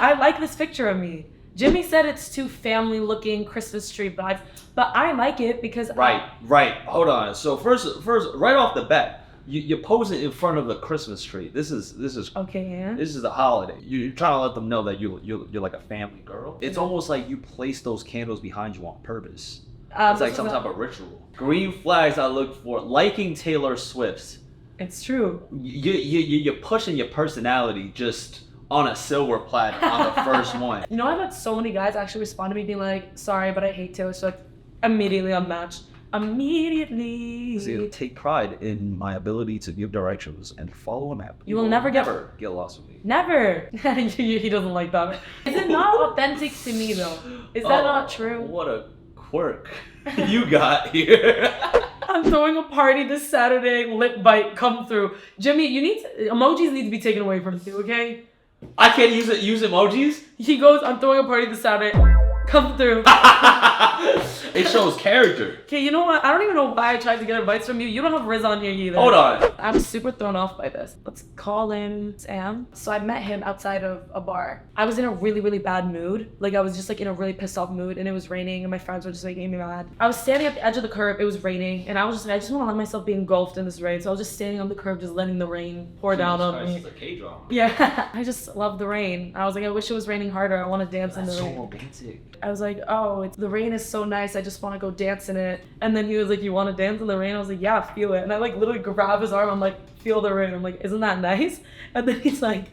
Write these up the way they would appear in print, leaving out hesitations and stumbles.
I like this picture of me. Jimmy said it's too family-looking Christmas tree vibes, but I like it because Right. Hold on. So first, right off the bat, you pose it in front of the Christmas tree. This is okay. Yeah. This is the holiday. You're trying to let them know that you're like a family girl. It's almost like you place those candles behind you on purpose. It's like some type of ritual. Green flags I look for: liking Taylor Swift. It's true. You're pushing your personality just on a silver platter on the first one. You know, I've had so many guys actually respond to me being like, sorry, but I hate Taylor Swift. Immediately unmatched. Immediately. See, take pride in my ability to give directions and follow a map. You will never get lost with me. Never. He doesn't like that. Is it not authentic to me though? Is that not true? What a quirk you got here. I'm throwing a party this Saturday. Lip bite come through. Jimmy, emojis need to be taken away from you, okay? I can't use emojis? He goes, I'm throwing a party this Saturday. Come through. It shows character. Okay, you know what? I don't even know why I tried to get advice from you. You don't have Rizz on here either. Hold on. I'm super thrown off by this. Let's call him Sam. So I met him outside of a bar. I was in a really, really bad mood. Like I was just like in a really pissed off mood and it was raining and my friends were just making me mad. I was standing at the edge of the curb. It was raining and I was just like, I just want to let myself be engulfed in this rain. So I was just standing on the curb, just letting the rain pour down on me. It's a K-drama. Yeah, I just love the rain. I was like, I wish it was raining harder. I want to dance in the rain. So romantic. I was like, oh, the rain is so nice. I just want to go dance in it. And then he was like, you want to dance in the rain? I was like, yeah, feel it. And I like literally grab his arm. I'm like, feel the rain. I'm like, isn't that nice? And then he's like,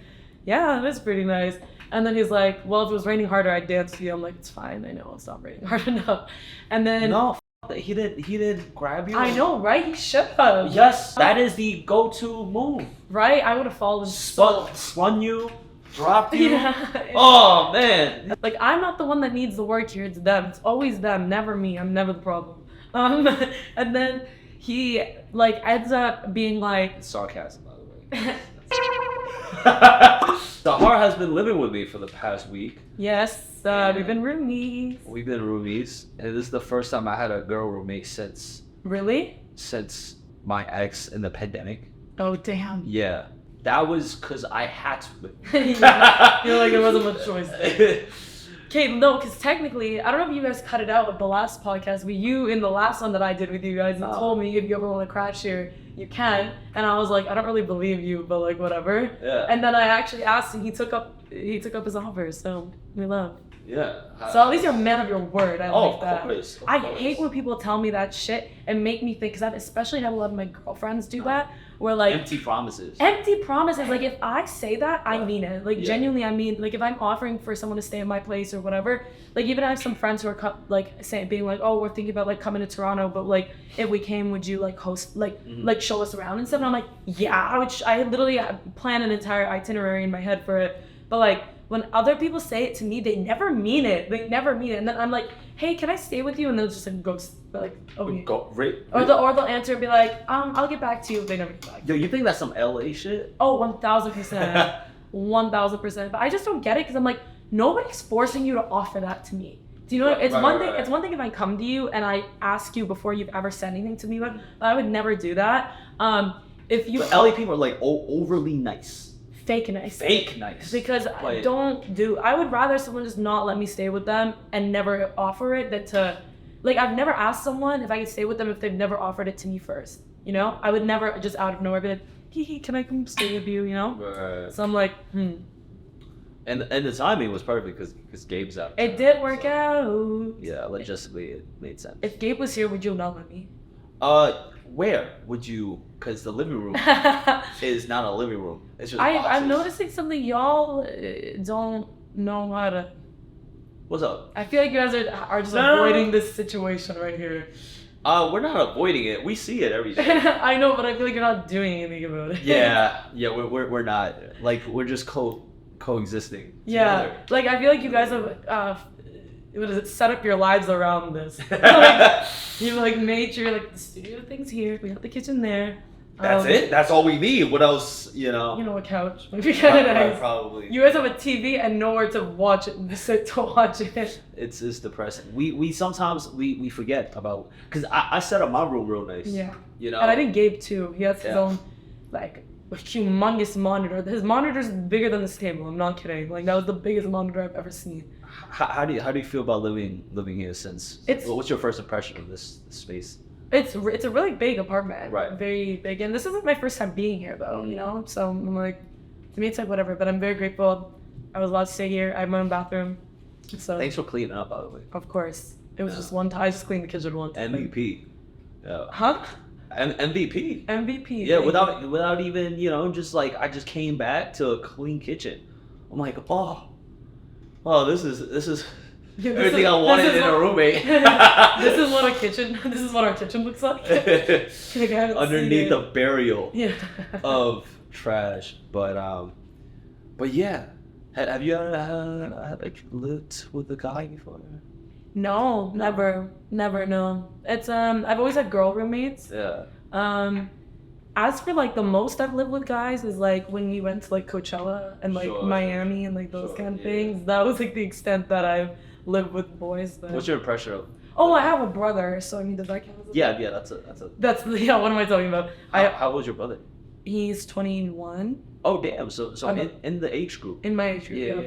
yeah, it is pretty nice. And then he's like, well, if it was raining harder, I'd dance with you. I'm like, it's fine. I know it's not raining hard enough. And then no, he did grab you. I know, right? He should have. Yes, that is the go-to move. Right? I would have fallen. Spun you. Dropped you? Yeah. Oh man. Like I'm not the one that needs the work here, it's them. It's always them, never me. I'm never the problem. And then he like ends up being like It's sarcasm, by the way. Sahar has been living with me for the past week. Yes, we've been roomies. We've been roomies. And this is the first time I had a girl roommate since my ex in the pandemic. Oh damn. Yeah. That was because I had to. You're like, there wasn't much choice. Okay, no, because technically, I don't know if you guys cut it out of the last podcast, but you, in the last one that I did with you guys, you told me if you ever want to crash here, you can. And I was like, I don't really believe you, but like, whatever. Yeah. And then I actually asked him, he took up his offer, so we love. Yeah. So at least you're a man of your word. I like that. Of course. I hate when people tell me that shit and make me think, because I've especially had a lot of my girlfriends do that, where like empty promises. Like if I say that, I mean it. Like genuinely, I mean, like if I'm offering for someone to stay in my place or whatever, like even I have some friends who are being like, oh, we're thinking about like coming to Toronto, but like if we came, would you like host, like like show us around and stuff? And I'm like, yeah, I would. I literally plan an entire itinerary in my head for it, but like. When other people say it to me, they never mean it. They never mean it. And then I'm like, hey, can I stay with you? And they'll just like ghost, like, okay. Or they'll answer and be like, I'll get back to you if they never get back. Yo, you think that's some LA shit? Oh, 1000%. 1000%. But I just don't get it because I'm like, nobody's forcing you to offer that to me. Do you know? It's one thing. It's one thing if I come to you and I ask you before you've ever said anything to me, but I would never do that. If you. But LA people are like overly nice. Fake nice. Because I would rather someone just not let me stay with them and never offer it than to, like I've never asked someone if I could stay with them if they've never offered it to me first. You know? I would never just out of nowhere be like, hee, can I come stay with you? You know? Right. So I'm like, And the timing was perfect because Gabe's out. It did work out. Yeah, logistically it made sense. If Gabe was here, would you not let me? Where would you? Because the living room is not a living room. It's just I'm noticing something y'all don't know how to. What's up? I feel like you guys are just avoiding this situation right here. We're not avoiding it. We see it every day. I know, but I feel like you're not doing anything about it. Yeah, we're not. Like we're just coexisting. Yeah, together. like I feel like you guys have set up your lives around this. Like, you like made sure like the studio thing's here. We got the kitchen there. That's it. That's all we need. What else? You know. You know, a couch. Maybe kind of nice. Probably. You guys have a TV and nowhere to watch it. Sit to watch it. It's depressing. We sometimes we forget about because I set up my room real nice. Yeah. You know. And I think Gabe too. He has his own like a humongous monitor. His monitor's bigger than this table. I'm not kidding. Like that was the biggest monitor I've ever seen. How do you feel about living here since? What's your first impression of this space? It's a really big apartment. Right. Very big, and this isn't my first time being here though. You know, so I'm like, to me it's like whatever. But I'm very grateful. I was allowed to stay here. I have my own bathroom. So thanks for cleaning up, by the way. Of course, it was just one time. I just cleaned the kitchen once. MVP. Yeah. Huh? MVP. MVP. Yeah, without even, you know, just like I just came back to a clean kitchen. I'm like, oh, this is everything I wanted in a roommate. This is what our kitchen looks like. Underneath a burial of trash. But yeah. Have you ever lived with a guy before? No, never, no. It's I've always had girl roommates. Yeah. As for like the most I've lived with guys is like when we went to like Coachella and like Miami and like those kind of things. That was like the extent that I've lived with boys. But... What's your impression of? Oh, I have a brother, so I mean, does that count? Yeah, that's what am I talking about? How old is your brother? He's 21. Oh damn! So in the age group. In my age group.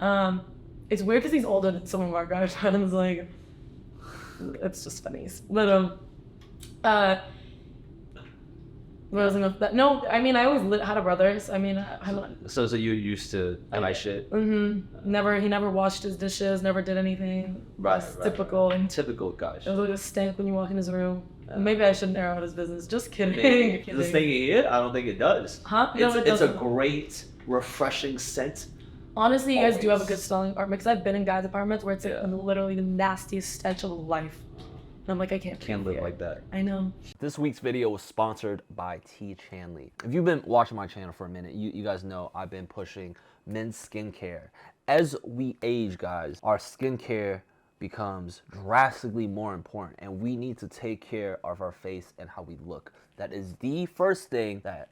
Yeah. It's weird because he's older than some of our guys, and it's like, it's just funny. But what was I gonna that? No, I mean I always had a brother. So, I mean, so you used to nice shit. Mm-hmm. He never washed his dishes. Never did anything. Right. Typical. Right. Typical guys. It was like a stank when you walk in his room. Maybe I shouldn't air out his business. Just kidding. This thing here, I don't think it does. Huh? No, it's a great, refreshing scent. Honestly, you guys do have a good smelling apartment because I've been in guys' apartments where it's like literally the nastiest stench of life. And I'm like, I can't live like that. I know. This week's video was sponsored by T. Chanley. If you've been watching my channel for a minute, you guys know I've been pushing men's skincare. As we age, guys, our skincare becomes drastically more important, and we need to take care of our face and how we look. That is the first thing that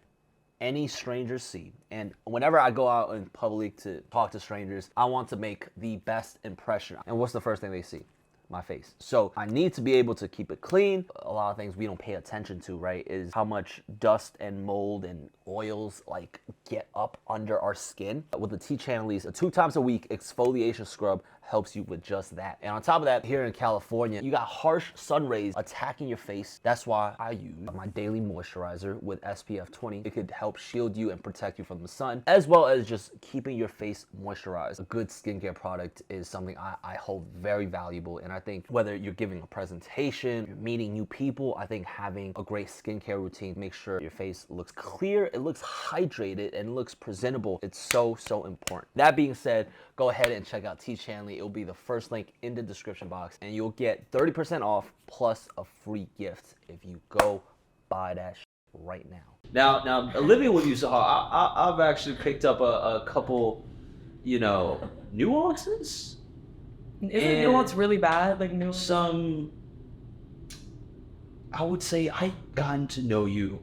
any strangers see. And whenever I go out in public to talk to strangers, I want to make the best impression. And what's the first thing they see? My face. So I need to be able to keep it clean. A lot of things we don't pay attention to, right, is how much dust and mold and oils like get up under our skin. With the T. Chanley's, a 2 times a week exfoliation scrub helps you with just that. And on top of that, here in California, you got harsh sun rays attacking your face. That's why I use my daily moisturizer with SPF 20. It could help shield you and protect you from the sun, as well as just keeping your face moisturized. A good skincare product is something I hold very valuable, and I think whether you're giving a presentation, you're meeting new people, I think having a great skincare routine makes sure your face looks clear, it looks hydrated, and looks presentable. It's so important. That being said, go ahead and check out T. Chanley. It'll be the first link in the description box, and you'll get 30% off plus a free gift if you go buy that right now. Now, living with you, Sahar, I've actually picked up a couple, nuances. Isn't nuance really bad? Like nuance. Some, I would say, I've gotten to know you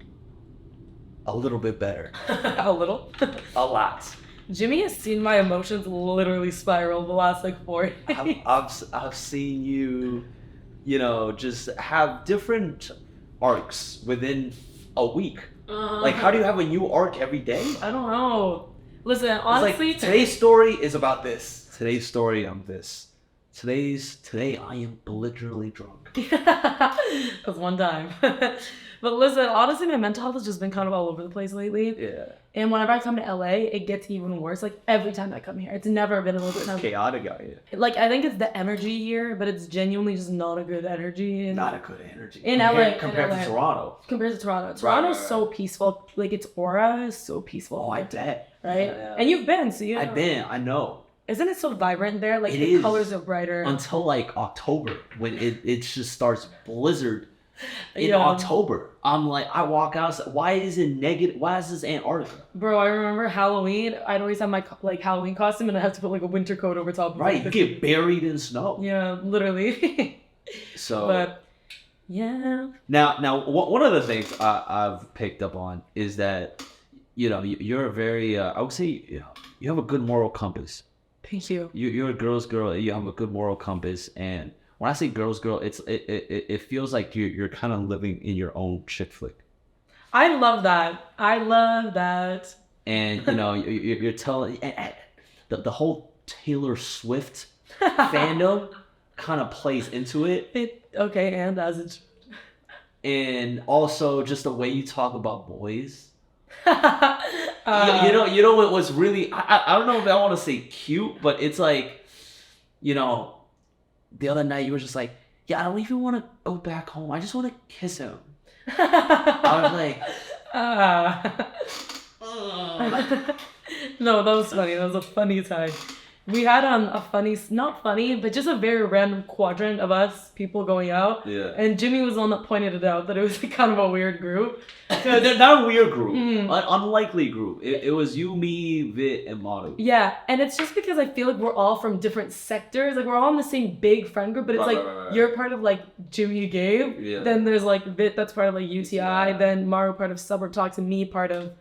a little bit better. A little? A lot. Jimmy has seen my emotions literally spiral the last like 4 days. I've seen you, just have different arcs within a week. Like, how do you have a new arc every day? I don't know. Listen, honestly, like, today's story is about this. Today's story, I'm this. Today I am belligerently drunk. That's one time. But listen, honestly, my mental health has just been kind of all over the place lately. Yeah. And whenever I come to LA, it gets even worse. Like every time I come here, it's never been a little bit chaotic out here. Like I think it's the energy here, but it's genuinely just not a good energy. Not a good energy. In LA. Compared to Toronto. Compared to Toronto. Toronto's so peaceful. Like its aura is so peaceful. Oh, I bet. Right? Yeah. And you've been, so you know. I've been, I know. Isn't it so vibrant there? Like the colors are brighter. Until like October, when it just starts blizzard. In October, I'm like, I walk outside. Why is it negative? Why is this Antarctica? Bro, I remember Halloween. I'd always have my like Halloween costume, and I have to put like a winter coat over top of it. Right, you get buried in snow. Yeah, literally. So, but yeah. Now, one of the things I've picked up on is that you're a very I would say you have a good moral compass. Thank you. You're a girl's girl. You have a good moral compass, and when I say girl's girl, it feels like you're kind of living in your own chick flick. I love that. I love that. And you know, you're telling the whole Taylor Swift fandom kind of plays into it. Okay, and as it's. And also just the way you talk about boys. You know what was really I don't know if I want to say cute, but it's like, you know, the other night you were just like, yeah, I don't even want to go back home. I just want to kiss him. I was like, no, that was funny. That was a funny time. We had a funny, not funny, but just a very random quadrant of us people going out. Yeah. And Jimmy was the one that pointed it out that it was kind of a weird group. They're not a weird group, unlikely group. It was you, me, Vit, and Maru. Yeah, and it's just because I feel like we're all from different sectors. Like we're all in the same big friend group, but it's right. You're part of like Jimmy Gabe. Yeah. Then there's like Vit that's part of like UTI. Then Maru part of Suburb Talks, and me part of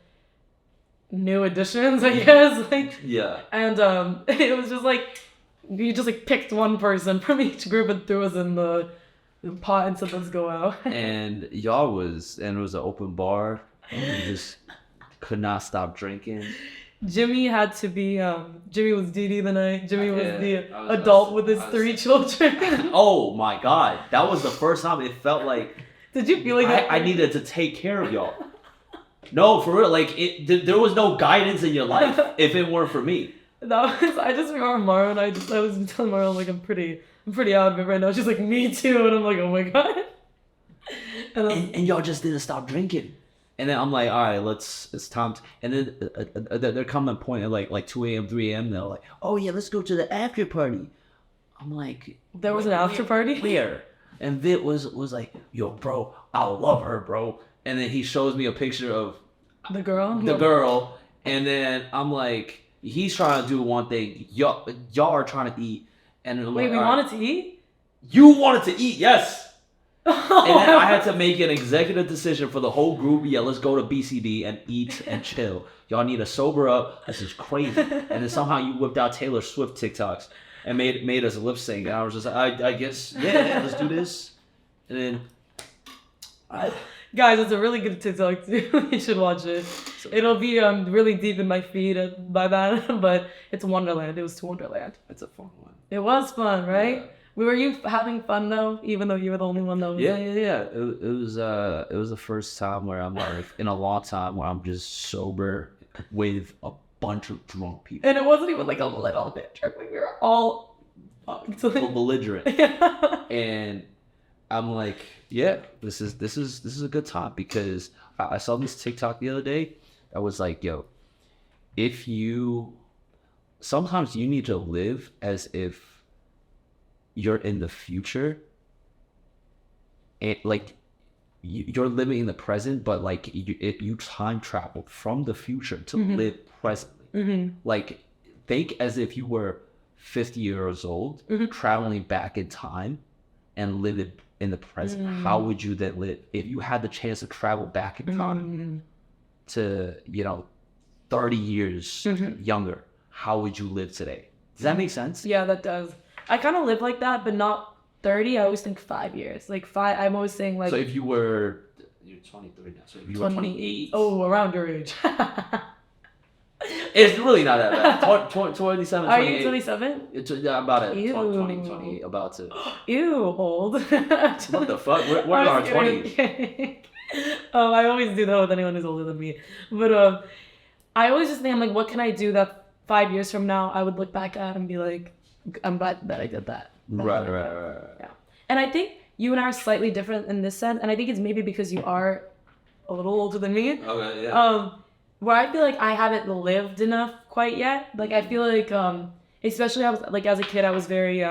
New Additions, I guess. Like yeah. And it was just like you just like picked one person from each group and threw us in the pot and said let's go out. And it was an open bar. We just could not stop drinking. Jimmy had to be Jimmy was DD the night. Jimmy was the adult with his 3 children. Oh my god, that was the first time it felt like. Did you feel like I needed to take care of y'all? No, for real. Like there was no guidance in your life if it weren't for me. I just remember Mara and I was telling Mara like I'm pretty out of it right now. She's like me too, and I'm like oh my god. And y'all just didn't stop drinking. And then I'm like, all right, it's time. And then there come a point at like 2 a.m., 3 a.m. They're like, oh yeah, let's go to the after party. I'm like, there was an after party? Where? And Vit was like, yo, bro, I love her, bro. And then he shows me a picture of the girl. And then I'm like, he's trying to do one thing. Y'all are trying to eat. And I'm wait, like, we wanted to eat? You wanted to eat, yes. And then I had to make an executive decision for the whole group. Yeah, let's go to BCD and eat and chill. Y'all need to sober up. This is crazy. And then somehow you whipped out Taylor Swift TikToks and made us lip sync. And I was just like, I guess, yeah, let's do this. And then guys, it's a really good TikTok too. You should watch it. It'll be really deep in my feed by that, but it's Wonderland. It was to Wonderland. It's a fun one. It was fun, right? Yeah. Were you having fun though, even though you were the only one that was? Yeah. It was the first time where I'm like in a long time where I'm just sober with a bunch of drunk people. And it wasn't even like a little bit drunk. We were all belligerent. Yeah. And I'm like, yeah, this is a good time because I saw this TikTok the other day. I was like, yo, sometimes you need to live as if you're in the future, and like you're living in the present, but like if you time traveled from the future to live presently, like think as if you were 50 years old, traveling back in time and live it in the present. How would you then live if you had the chance to travel back in time to 30 years younger? How would you live today? Does that make sense? Yeah, that does. I kind of live like that, but not 30. I always think 5 years. Like 5. I'm always saying like. So if you're 23 now. So if you were 28. Oh, around your age. It's really not that bad. 27, 28. Are you 27? I'm about at 20, 28, about to. Ew, old. What the fuck? We're in our 20s. I always do that with anyone who's older than me. But I always just think, I'm like, what can I do that 5 years from now I would look back at and be like, I'm glad that I did that. Right. Yeah. And I think you and I are slightly different in this sense. And I think it's maybe because you are a little older than me. Okay, yeah. Where I feel like I haven't lived enough quite yet. Like I feel like, especially I was like as a kid, I was very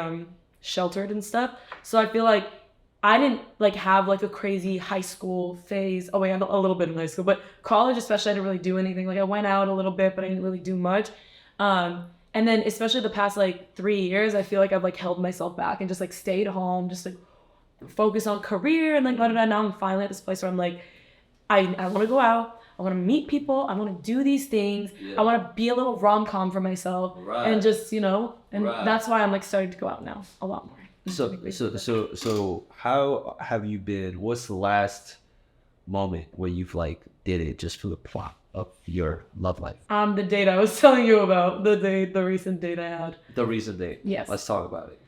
sheltered and stuff. So I feel like I didn't like have like a crazy high school phase. Oh wait, a little bit in high school, but college especially, I didn't really do anything. Like I went out a little bit, but I didn't really do much. And then especially the past like 3 years, I feel like I've like held myself back and just like stayed home, just like focus on career and like blah, blah, blah. Now I'm finally at this place where I'm like, I want to go out. I want to meet people. I want to do these things. Yeah. I want to be a little rom-com for myself. Right. And just, and that's why I'm like starting to go out now a lot more. So how have you been? What's the last moment where you've like did it just for the plot of your love life? The date I was telling you about, the recent date I had. The recent date. Yes. Let's talk about it.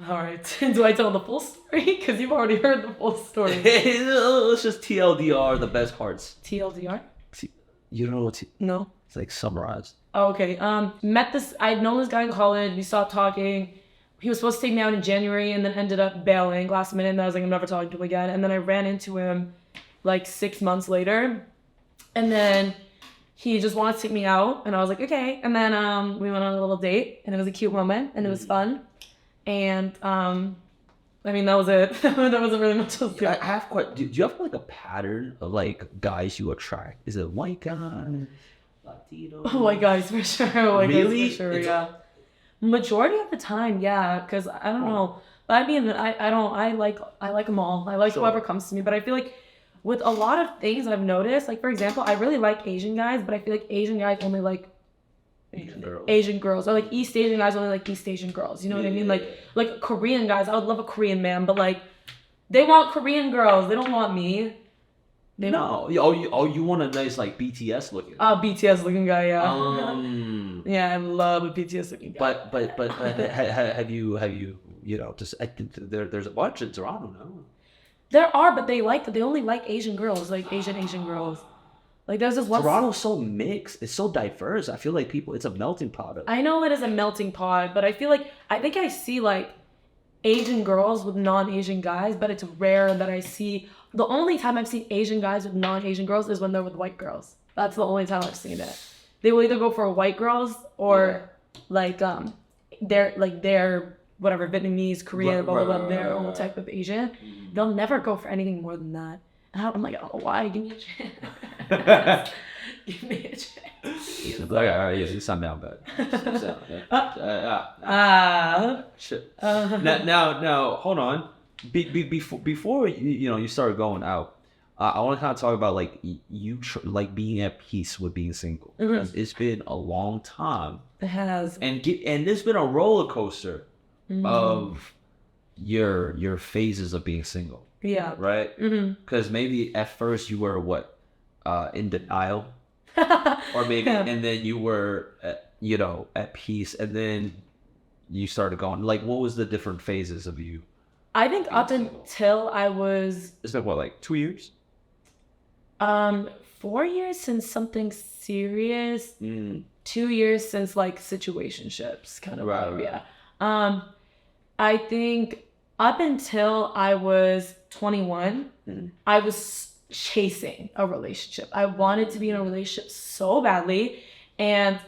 All right. Do I tell the full story? Because you've already heard the full story. Let's just TLDR the best parts. TLDR? You don't know what? No. It's like summarized. Oh, okay. I'd known this guy in college. We stopped talking. He was supposed to take me out in January and then ended up bailing last minute. And I was like, I'm never talking to him again. And then I ran into him like 6 months later. And then he just wanted to take me out. And I was like, okay. And then we went on a little date. And it was a cute moment. And it was fun. And I mean, that was it. That wasn't really much else. I have quite. Do you have like a pattern of like guys you attract? Is it white guy, Latino? White guys for sure. White Really? guys for sure. Yeah. Majority of the time, yeah. Because I don't know. But I mean, I like them all. I like whoever comes to me. But I feel like with a lot of things I've noticed, like for example, I really like Asian guys, but I feel like Asian guys only like Asian girls, or like East Asian guys only like East Asian girls. You know what I mean? Like Korean guys, I would love a Korean man, but like they want Korean girls. They don't want me. No. You want a nice like BTS looking. BTS looking guy, yeah. Yeah, I love a BTS looking guy. But have you just there's a bunch in Toronto, no? There are, but they only like Asian girls, like Asian girls. Like there's this one. Toronto's so mixed. It's so diverse. I feel like it's a melting pot. I know it is a melting pot, but I think I see like Asian girls with non-Asian guys, but it's rare that I see. The only time I've seen Asian guys with non-Asian girls is when they're with white girls. That's the only time I've seen it. They will either go for white girls or they're whatever, Vietnamese, Korean, blah blah blah, their own type of Asian. They'll never go for anything more than that. And I'm like, I don't know why. Give me a chance. Give me a chance. All right, you sound down bad. Shit. Now, hold on. Before you started going out, I want to kind of talk about like like being at peace with being single. Mm-hmm. It's been a long time. It has. And there's been a roller coaster of your phases of being single. Yeah. Right? Because maybe at first you were in denial. Or maybe, and then you were, at peace. And then you started going, like, what was the different phases of you? I think up until I was... It's been what, like 2 years? 4 years since something serious. 2 years since like situationships, kind of. Right. Yeah. I think up until I was 21, I was chasing a relationship. I wanted to be in a relationship so badly, and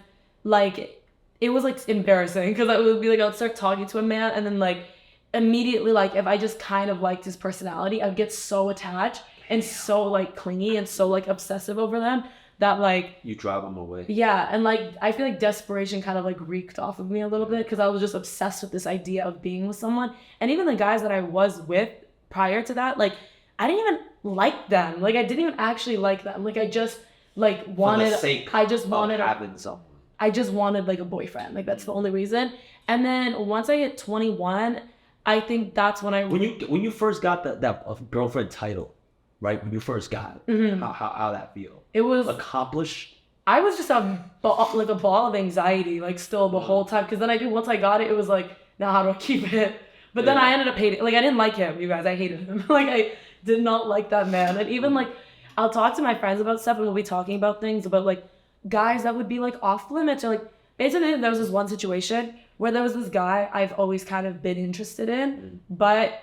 like it was like embarrassing because I would be like, I would start talking to a man, and then like immediately, like if I just kind of liked his personality, I'd get so attached and so like clingy and so like obsessive over them that like you drive them away. Yeah, and like I feel like desperation kind of like reeked off of me a little bit because I was just obsessed with this idea of being with someone. And even the guys that I was with prior to that, like I didn't even like them. Like I didn't even actually like them. Like I just like wanted having someone. I just wanted like a boyfriend. Like that's the only reason. And then once I hit 21, I think that's when when you first got that girlfriend title, right? When you first got it, how that feel? It was accomplished. I was just a ball of anxiety, like still the whole time. Because then I think once I got it, it was like, now how do I keep it? But then I ended up hating. Like I didn't like him, you guys. I hated him. Like I did not like that man. And even like I'll talk to my friends about stuff, and we'll be talking about things about like guys that would be like off limits, or like basically there was this one situation where there was this guy I've always kind of been interested in, but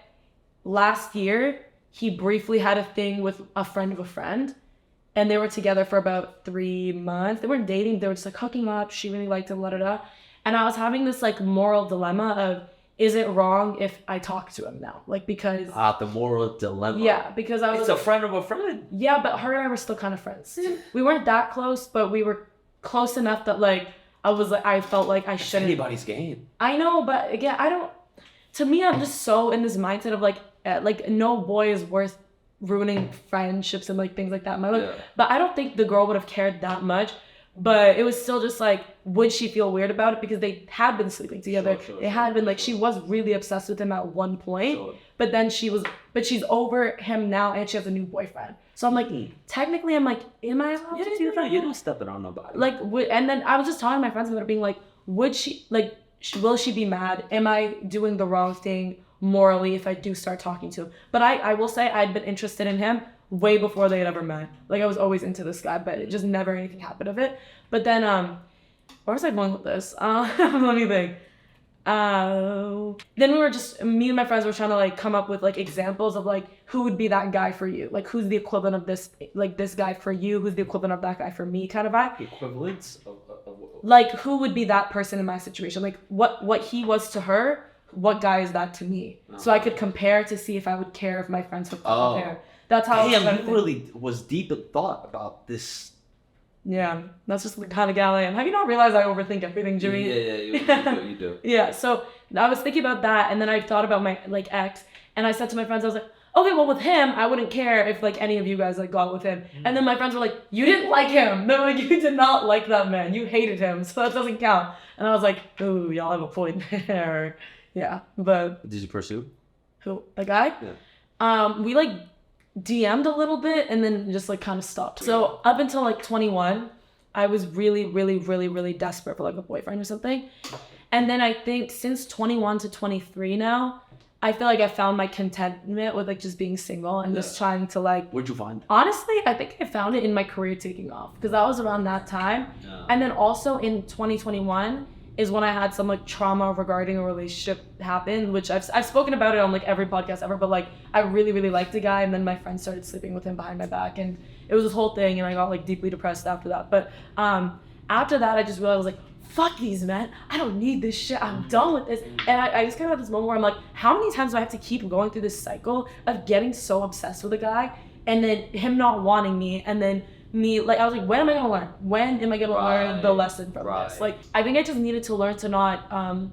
last year he briefly had a thing with a friend of a friend. And they were together for about 3 months. They weren't dating. They were just like hooking up. She really liked him, And I was having this like moral dilemma of, is it wrong if I talk to him now? Like because... the moral dilemma. Yeah, because I was... It's a friend of a friend. Yeah, but her and I were still kind of friends. We weren't that close, but we were close enough that like, I felt like I shouldn't... Anybody's game. I know, but again, I don't... To me, I'm just so in this mindset of like no boy is worth ruining friendships and like things like that in my life. Yeah. But I don't think the girl would have cared that much. But it was still just like, would she feel weird about it? Because they had been sleeping together. They had been like, she was really obsessed with him at one point. But then she's over him now and she has a new boyfriend. So I'm like, technically, I'm like, am I allowed to do that? You're not stepping on nobody. Like, and then I was just talking to my friends about it, being like, would she, like, will she be mad? Am I doing the wrong thing morally if I do start talking to him? But I will say I'd been interested in him way before they had ever met. Like, I was always into this guy, but it just never anything happened of it. But then, where was I going with this? Let me think. Then me and my friends were trying to like come up with like examples of like who would be that guy for you, like who's the equivalent of this, like this guy for you, who's the equivalent of that guy for me, kind of vibe. The equivalents of like who would be that person in my situation, like what he was to her, what guy is that to me, so I could compare to see if I would care if my friends would compare. That's how. Damn, you really was deep in thought about this. Yeah, that's just the kind of gal I am. Have you not realized I overthink everything, Jimmy? Yeah, you do. Yeah, so I was thinking about that, and then I thought about my like ex, and I said to my friends, I was like, okay, well with him, I wouldn't care if like any of you guys like got with him. And then my friends were like, you didn't like him. No, like you did not like that man. You hated him, so that doesn't count. And I was like, ooh, y'all have a point there. Yeah, but Did you pursue? who? A guy? Yeah. We like DM'd a little bit and then just like kind of stopped. So up until like 21, I was really, really, really, really desperate for like a boyfriend or something. And then I think since 21 to 23 now, I feel like I found my contentment with like just being single and just trying to like. Where'd you find it? Honestly, I think I found it in my career taking off because that was around that time. Yeah. And then also in 2021 is when I had some like trauma regarding a relationship happen, which I've spoken about it on like every podcast ever, but like I really, really liked the guy and then my friend started sleeping with him behind my back and it was this whole thing and I got like deeply depressed after that. But after that, I just realized I was like, fuck these men, I don't need this shit, I'm done with this. And I just kind of had this moment where I'm like, how many times do I have to keep going through this cycle of getting so obsessed with a guy and then him not wanting me and then me, like I was like, when am I gonna learn? When am I gonna learn the lesson from this? Like I think I just needed to learn to not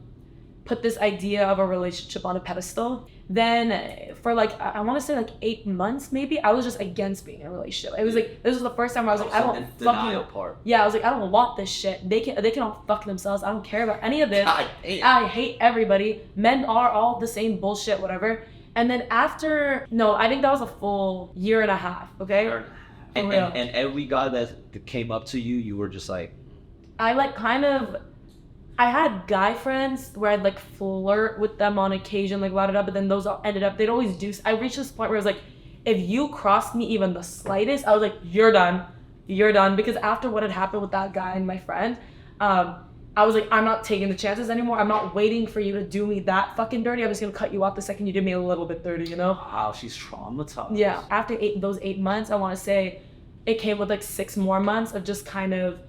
put this idea of a relationship on a pedestal. Then for like I want to say like 8 months maybe, I was just against being in a relationship. It was like this was the first time where I was like, I don't fucking yeah, I was like, I don't want this shit. They can all fuck themselves. I don't care about any of this. I hate everybody. Men are all the same bullshit, whatever. And then after I think that was a full year and a half. Okay. And every guy that came up to you, you were just like, I like kind of. I had guy friends where I'd like flirt with them on occasion, like blah, blah, blah, but then those all ended up, they'd always do, I reached this point where I was like, if you crossed me even the slightest, I was like, you're done, because after what had happened with that guy and my friend, I was like, I'm not taking the chances anymore, I'm not waiting for you to do me that fucking dirty, I'm just gonna cut you off the second you did me a little bit dirty, you know? Wow, she's traumatized. Yeah, after those 8 months, I wanna say, it came with like 6 more months of just kind of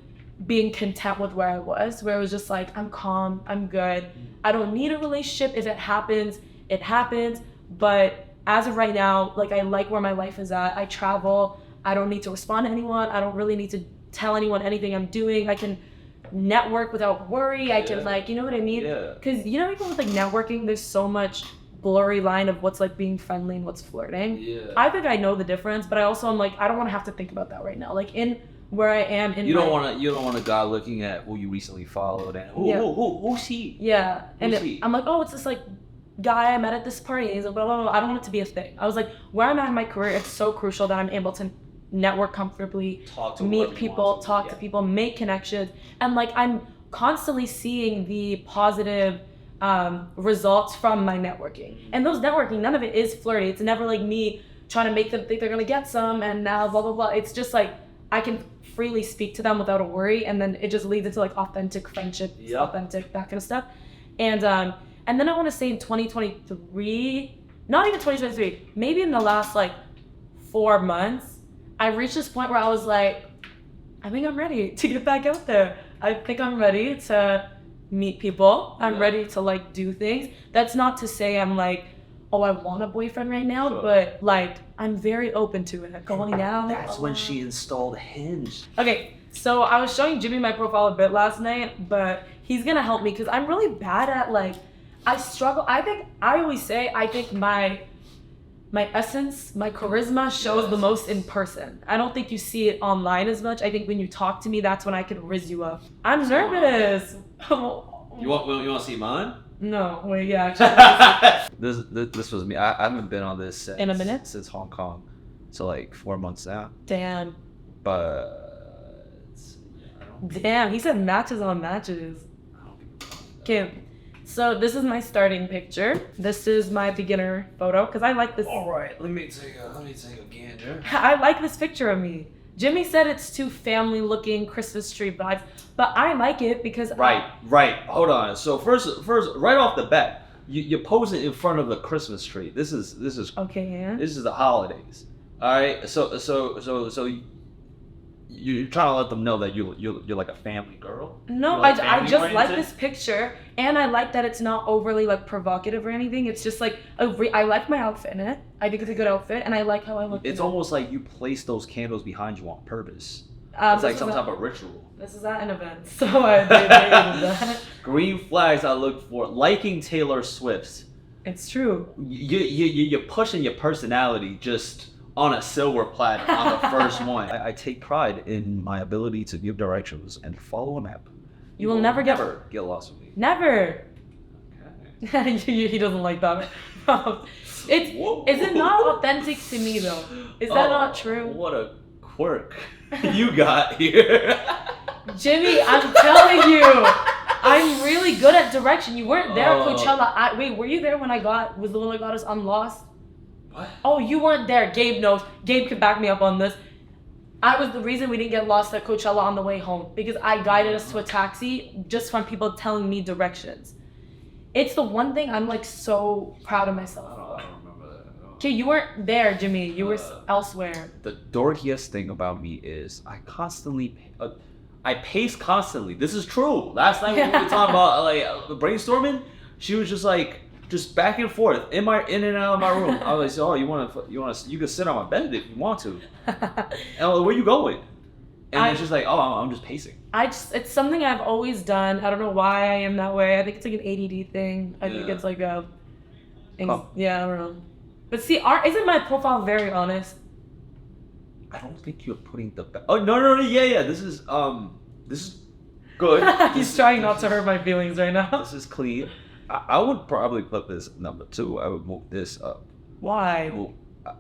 being content with where I was, where it was just like, I'm calm, I'm good. I don't need a relationship. If it happens, it happens. But as of right now, like I like where my life is at. I travel. I don't need to respond to anyone. I don't really need to tell anyone anything I'm doing. I can network without worry. I can like, you know what I mean? Yeah. Because you know, even with like networking, there's so much blurry line of what's like being friendly and what's flirting. Yeah. I think I know the difference, but I also am like, I don't want to have to think about that right now. Like in where I am in you don't want a guy looking at who you recently followed and who's he? Yeah. And I'm like, oh, it's this like guy I met at this party and he's like blah, blah, blah. I don't want it to be a thing. I was like, where I'm at in my career, it's so crucial that I'm able to network comfortably, meet people, talk to people, make connections, and like I'm constantly seeing the positive results from my networking. And those networking, none of it is flirty. It's never like me trying to make them think they're gonna get some and now blah blah blah. It's just like I can freely speak to them without a worry, and then it just leads into like authentic friendship, authentic that kind of stuff. And then I want to say in 2023, not even 2023, maybe in the last like 4 months, I reached this point where I was like, I think I'm ready to get back out there. I think I'm ready to meet people. I'm ready to like do things. That's not to say I'm like, oh, I want a boyfriend right now, but like I'm very open to it. Going out. That's when she installed Hinge. Okay, so I was showing Jimmy my profile a bit last night, but he's gonna help me because I'm really bad at like, I struggle. I think my my essence, my charisma shows the most in person. I don't think you see it online as much. I think when you talk to me, that's when I can rizz you up. I'm nervous. You want to see mine? No, wait, yeah. Actually, this was me. I haven't been on this in a minute since Hong Kong, so like 4 months now. Damn. But damn, he said matches on matches. Okay, so this is my starting picture. This is my beginner photo because I like this. All right, let me take a gander. I like this picture of me. Jimmy said it's too family-looking Christmas tree vibes, but I like it because Right. Hold on. So first, right off the bat, you pose it in front of the Christmas tree. This is okay. Yeah. This is the holidays. All right. So you're trying to let them know that you're like a family girl. No, like I just family-oriented? like this picture, and I like that it's not overly like provocative or anything. It's just like I like my outfit in it. I think it's a good outfit, and I like how I look. It's almost like you place those candles behind you on purpose. It's like some type of ritual. This is at an event, so I did that. Green flags I look for. Liking Taylor Swift. It's true. You're pushing your personality just on a silver platter on the first one. I take pride in my ability to give directions and follow a map. You will never get lost with me. Never. Okay. He doesn't like that. Is it not authentic to me though? Is that not true? What a quirk you got here. Jimmy, I'm telling you, I'm really good at direction. You weren't there at Coachella. Wait, were you there when was the one that got us on Lost? What? Oh, you weren't there. Gabe knows. Gabe can back me up on this. I was the reason we didn't get lost at Coachella on the way home because I guided us to a taxi just from people telling me directions. It's the one thing I'm like so proud of myself. I don't remember that. Okay, you weren't there, Jimmy. You were elsewhere. The dorkiest thing about me is I pace constantly. This is true. Last night when we were talking about like brainstorming, she was just back and forth in and out of my room. I was like, oh, you can sit on my bed if you want to. And I'm like, where you going? And it's just like, oh, I'm just pacing. It's something I've always done. I don't know why I am that way. I think it's like an ADD thing. I think it's like yeah, I don't know. But see, isn't my profile very honest? I don't think you're putting the oh no yeah this is good. He's trying not to hurt my feelings right now. This is clean. I would probably put this number 2. I would move this up. Why? Well,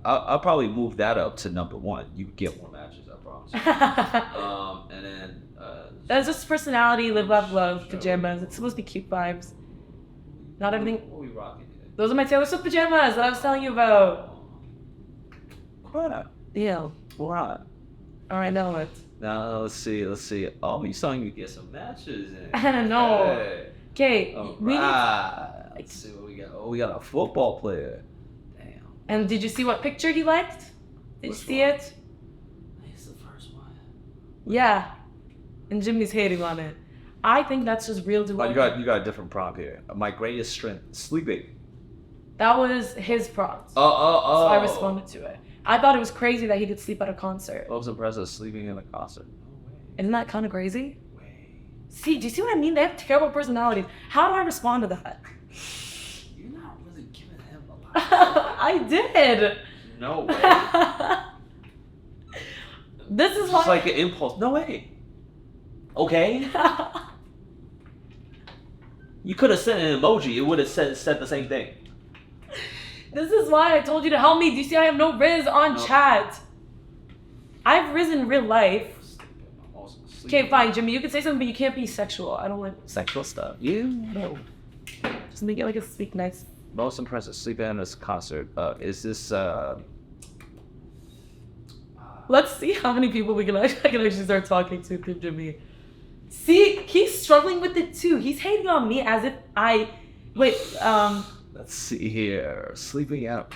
I'll probably move that up to number 1. You get more matches, I promise. And then that's just personality, live, love, pajamas. It's supposed to be cute vibes. Not everything. What are we rocking here? Those are my Taylor Swift pajamas that I was telling you about. What? Yeah. What? All right, now what? Now let's see. Oh, you're starting to get some matches in. I don't know. Hey. Okay. Let's see what we got. Oh, we got a football player. Damn. And did you see what picture he liked? Did you see it? It's the first one. Yeah. And Jimmy's hating on it. I think that's just real to you got a different prompt here. My greatest strength, sleeping. That was his prompt. So I responded to it. I thought it was crazy that he could sleep at a concert. Most impressive, sleeping in a concert. No way. Isn't that kind of crazy? See, do you see what I mean? They have terrible personalities. How do I respond to that? You're not really giving him a lot. I did. No way. This is it's why. like an impulse. No way. Okay. You could have sent an emoji. It would have said the same thing. This is why I told you to help me. Do you see I have no Rizz on chat? I've Rizz in real life. Okay, fine, Jimmy. You can say something, but you can't be sexual. I don't like sexual stuff. You know. Just make it like a speak nice. Most impressive sleep in this concert. Is this Let's see how many people I can actually start talking to through Jimmy. See, he's struggling with it too. He's hating on me as if Let's see here. Sleeping out.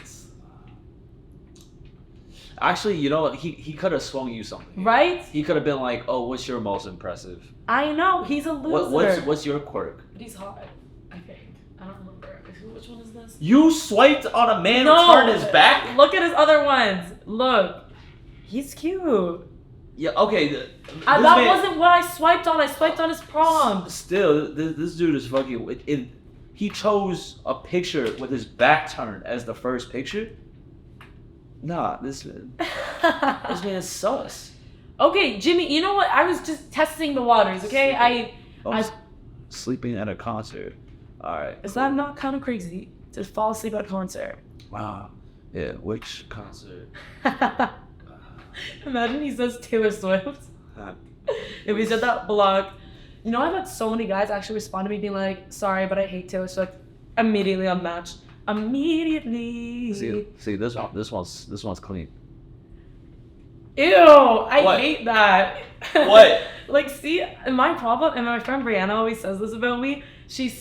Actually, you know what? He could have swung you something. Right? He could have been like, "Oh, what's your most impressive?" I know he's a loser. What's your quirk? But he's hot. I think. I don't remember. Which one is this? You swiped on a man who turned his back? Look at his other ones. Look. He's cute. Yeah, okay. That wasn't what I swiped on. I swiped on his prom. Still, this dude is fucking... he chose a picture with his back turned as the first picture. Nah, this man is sus. Okay, Jimmy, you know what? I was just testing the waters, okay? I Sleeping at a concert. All right. Is that not kind of crazy to fall asleep at a concert? Wow. Yeah, which concert? Imagine he says Taylor Swift. If he said that, block. You know, I've had so many guys actually respond to me being like, sorry, but I hate Taylor Swift. Immediately unmatched. Immediately. See this one's clean. Ew, I What? hate that. What? Like, see, my problem, and my friend Brianna always says this about me. She's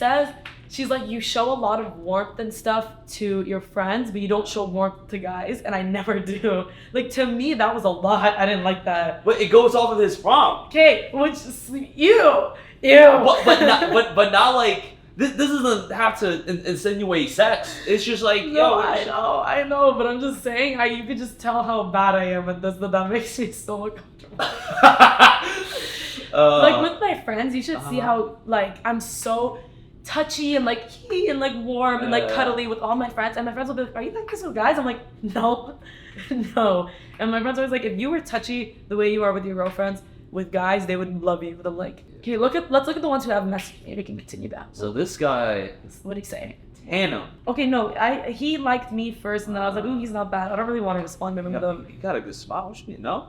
like, you show a lot of warmth and stuff to your friends, but you don't show warmth to guys, and I never do. Like, to me, that was a lot. I didn't like that. But it goes off of his prom. Okay, ew. But not like this doesn't have to insinuate sex. It's just like No, I know, but I'm just saying, you could just tell how bad I am at this, that makes me so uncomfortable. Like with my friends, you should see how like I'm so touchy and like warm and like cuddly with all my friends, and my friends will be like, "Are you like this with guys?" I'm like, "No, no." And my friends are always like, "If you were touchy the way you are with your girlfriends, with guys, they would love you." But I'm like, okay, let's look at the ones who have messaged me. We can continue that. So this guy, What did he say? Hannah. Okay, no, he liked me first, and then I was like, "Ooh, he's not bad." I don't really want to respond to him with him. He got a good smile. What you mean? No.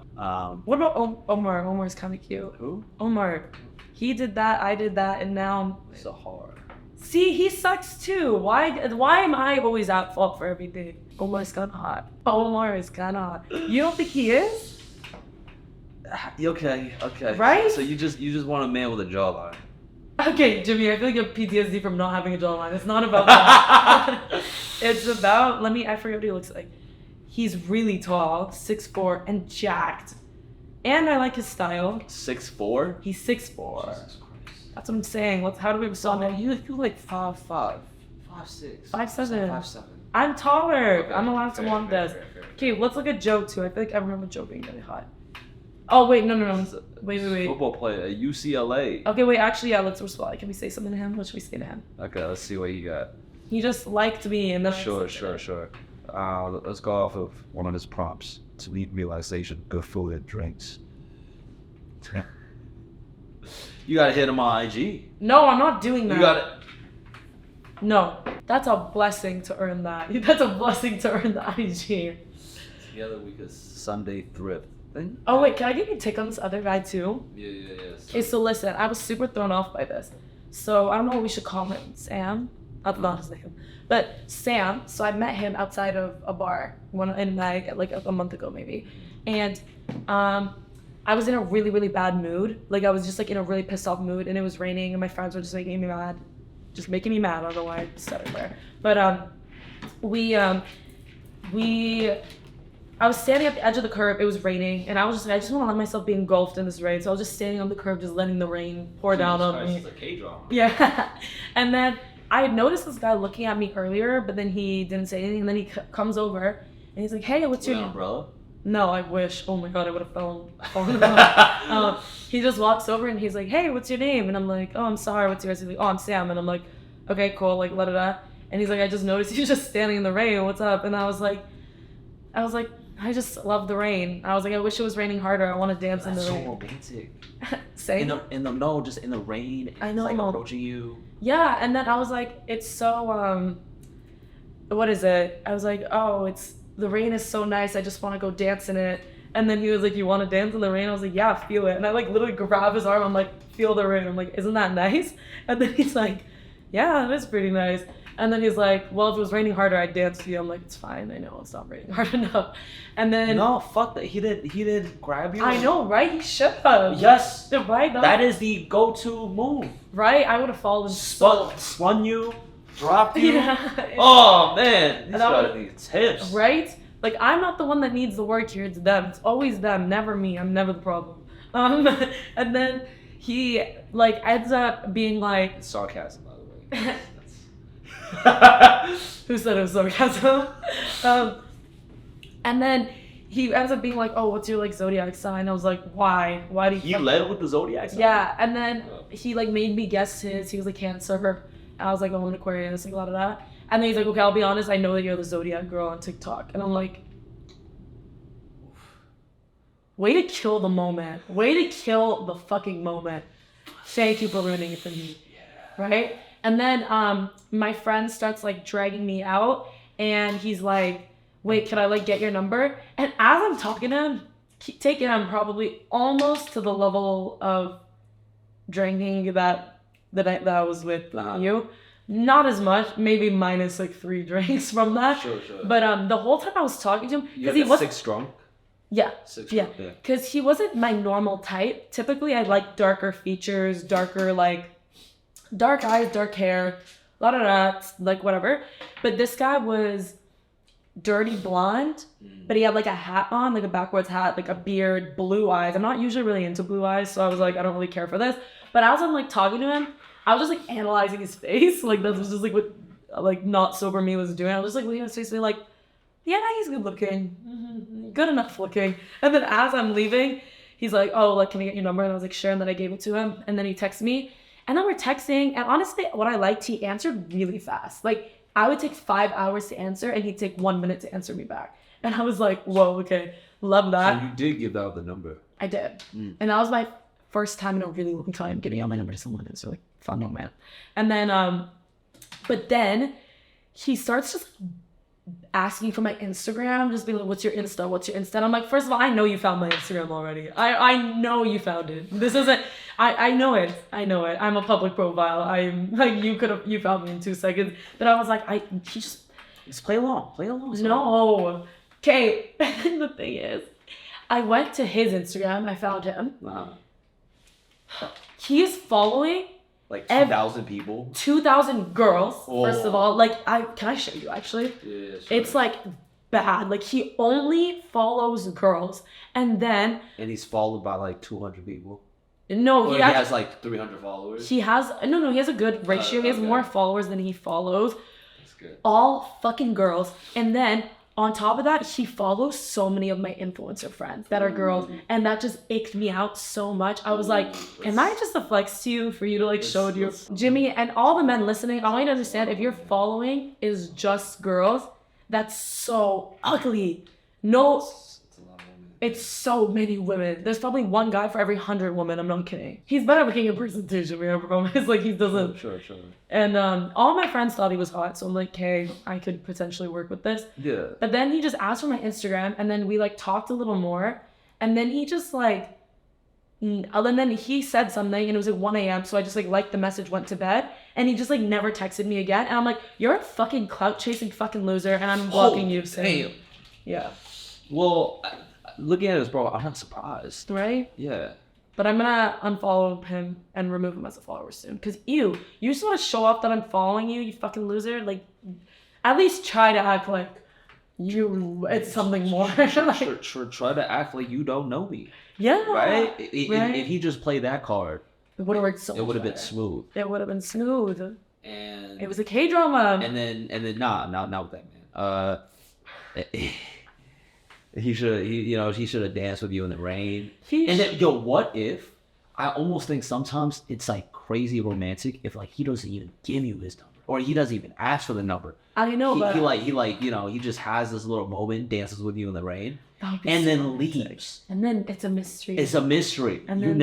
What about Omar? Omar's kind of cute. Who? Omar. He did that, I did that, and now Sahar. see, he sucks too. Why am I always at fault for everything? Omar's kind of hot. Omar is kind of hot. You don't think he is? Okay. Right? So you just want a man with a jawline. Okay, Jimmy, I feel like you have PTSD from not having a jawline. It's not about that. It's about, I forget what he looks like. He's really tall, 6'4", and jacked. And I like his style. 6'4"? He's 6'4". That's what I'm saying. How do we respond? You like 5'5", 5'6", 5'7". 5'7". I'm taller. Okay, I'm allowed to fair, want fair, this. fair. Okay, let's look at Joe too. I feel like everyone with Joe being really hot. Oh wait, no. Wait. Football player at UCLA. Okay, wait. Actually, yeah. Let's respond. Can we say something to him? What should we say to him? Okay, let's see what you got. He just liked me, and then Sure. Let's go off of one of his prompts. To lead relaxation, good food and drinks. You gotta hit him on IG. No, I'm not doing that. You gotta. No, that's a blessing to earn that. That's a blessing to earn the IG. Together we could Sunday thrift. Thing? Oh wait, can I give you a take on this other guy too? Yeah. Okay, so listen, I was super thrown off by this. So I don't know what we should call him. Sam? That's not his name. But Sam, so I met him outside of a bar like a month ago maybe. And I was in a really, really bad mood. Like I was just like in a really pissed off mood, and it was raining and my friends were just making me mad. I don't know why I said it there. But I was standing at the edge of the curb. It was raining, and I was just like, I just want to let myself be engulfed in this rain. So I was just standing on the curb, just letting the rain pour down on me. It's a K-drama. Yeah. And then I had noticed this guy looking at me earlier, but then he didn't say anything. And then he comes over, and he's like, "Hey, what's your name?" Umbrella? No, I wish. Oh my god, I would have fallen. He just walks over and he's like, "Hey, what's your name?" And I'm like, "Oh, I'm Sahar. What's yours?" He's like, "Oh, I'm Sam." And I'm like, "Okay, cool." Like, la. And he's like, "I just noticed you just standing in the rain. What's up?" And I was like, I just love the rain. I was like, I wish it was raining harder. I want to dance in the That's so rain. romantic. Say Just in the rain. I know. It's like approaching you. Yeah, and then I was like, it's so what is it? I was like, oh, the rain is so nice. I just want to go dance in it. And then he was like, "You want to dance in the rain?" I was like, "Yeah, feel it." And I like literally grab his arm. I'm like, "Feel the rain." I'm like, "Isn't that nice?" And then he's like, "Yeah, it is pretty nice." And then he's like, "Well, if it was raining harder, I'd dance with you." I'm like, "It's fine. I know it's not raining hard enough." And then No, fuck that. He didn't grab you. I know, right? He should have. Yes. Right. That is the go-to move. Right. I would have fallen. Spun you, dropped you. Yeah. Oh man, these And guys need tips. Right? Like, I'm not the one that needs the work here. It's them. It's always them, never me. I'm never the problem. And then he like ends up being like, It's sarcasm, by the way. who said it was sarcasm? And then he ends up being like, "Oh, what's your like zodiac sign?" I was like, "Why? Why do you?" He led with the zodiac sign? Yeah, and then he like made me guess his. He was like Cancer. And I was like, "Oh, I'm an Aquarius," like blah blah blah. And then he's like, "Okay, I'll be honest. I know that you're the zodiac girl on TikTok." And I'm like, way to kill the moment. Way to kill the fucking moment. Thank you for ruining it for me. Yeah. Right? And then my friend starts like dragging me out, and he's like, wait, can I like get your number? And as I'm talking to him, taking him probably almost to the level of drinking that I was with you. Not as much, maybe minus like 3 drinks from that. Sure. But the whole time I was talking to him, because he was 6 drunk. Yeah. 6 yeah. drunk. Because he wasn't my normal type. Typically, I like darker features, darker like dark eyes, dark hair, a lot of that, like whatever. But this guy was dirty blonde, but he had like a hat on, like a backwards hat, like a beard, blue eyes. I'm not usually really into blue eyes, so I was like, I don't really care for this. But as I'm like talking to him, I was just like analyzing his face. Like that was just like what like not sober me was doing. I was just like looking at his face, being like, yeah, he's good looking, good enough looking. And then as I'm leaving, he's like, oh, like, can I get your number? And I was like, sure. And then I gave it to him, and then he texted me, and then we're texting. And honestly, what I liked, he answered really fast. Like I would take 5 hours to answer, and he'd take 1 minute to answer me back. And I was like, whoa, okay, love that. So you did give out the number. I did. And that was my first time in a really long time giving out my number to someone. It was really fun moment. And then, but then he starts just asking for my Instagram, just being like, what's your Insta? What's your Insta? And I'm like, first of all, I know you found my Instagram already. I know you found it. This isn't, I know it. I'm a public profile. I'm like, you found me in 2 seconds. But I was like, he just play along. No. Okay. The thing is, I went to his Instagram. I found him. Wow. He is following like 2,000 people. 2,000 girls, Oh. first of all. Like, can I show you, actually? Yeah, sure. It's, like, bad. Like, he only follows girls. And then... And he's followed by, like, 200 people. No, he has, like, 300 followers. He has... No, he has a good ratio. He has okay. more followers than he follows. That's good. All fucking girls. And then... On top of that, he follows so many of my influencer friends that are girls, and that just ached me out so much. I was like, am I just a flex to you for you to like show your Jimmy and all the men listening? I want you to understand, if your following is just girls, that's so ugly. No, it's so many women. There's probably one guy for every 100 women. I'm not kidding. He's better looking in presentation, man, I promise. Like, he doesn't. Sure. And all my friends thought he was hot, so I'm like, hey, I could potentially work with this. Yeah. But then he just asked for my Instagram, and then we like talked a little more, and then he just like, and then he said something, and it was like 1 a.m. So I just like liked the message, went to bed, and he just like never texted me again. And I'm like, you're a fucking clout chasing fucking loser, and I'm blocking you. Saying, damn. Yeah. Well, looking at this, bro, I'm not surprised. Right? Yeah. But I'm gonna unfollow him and remove him as a follower soon. Cause you just want to show off that I'm following you, you fucking loser. Like, at least try to act like it's something more. Like, try to act like you don't know me. Yeah. Right? If he just played that card, it would have worked so much. It would have been smooth. It would have been smooth. And it was a K-drama. And then not with that man. He should have danced with you in the rain. And then, what if? I almost think sometimes it's like crazy romantic if like he doesn't even give you his number, or he doesn't even ask for the number. I know, but he just has this little moment, dances with you in the rain, so and then leaves. And then it's a mystery. It's a mystery. And then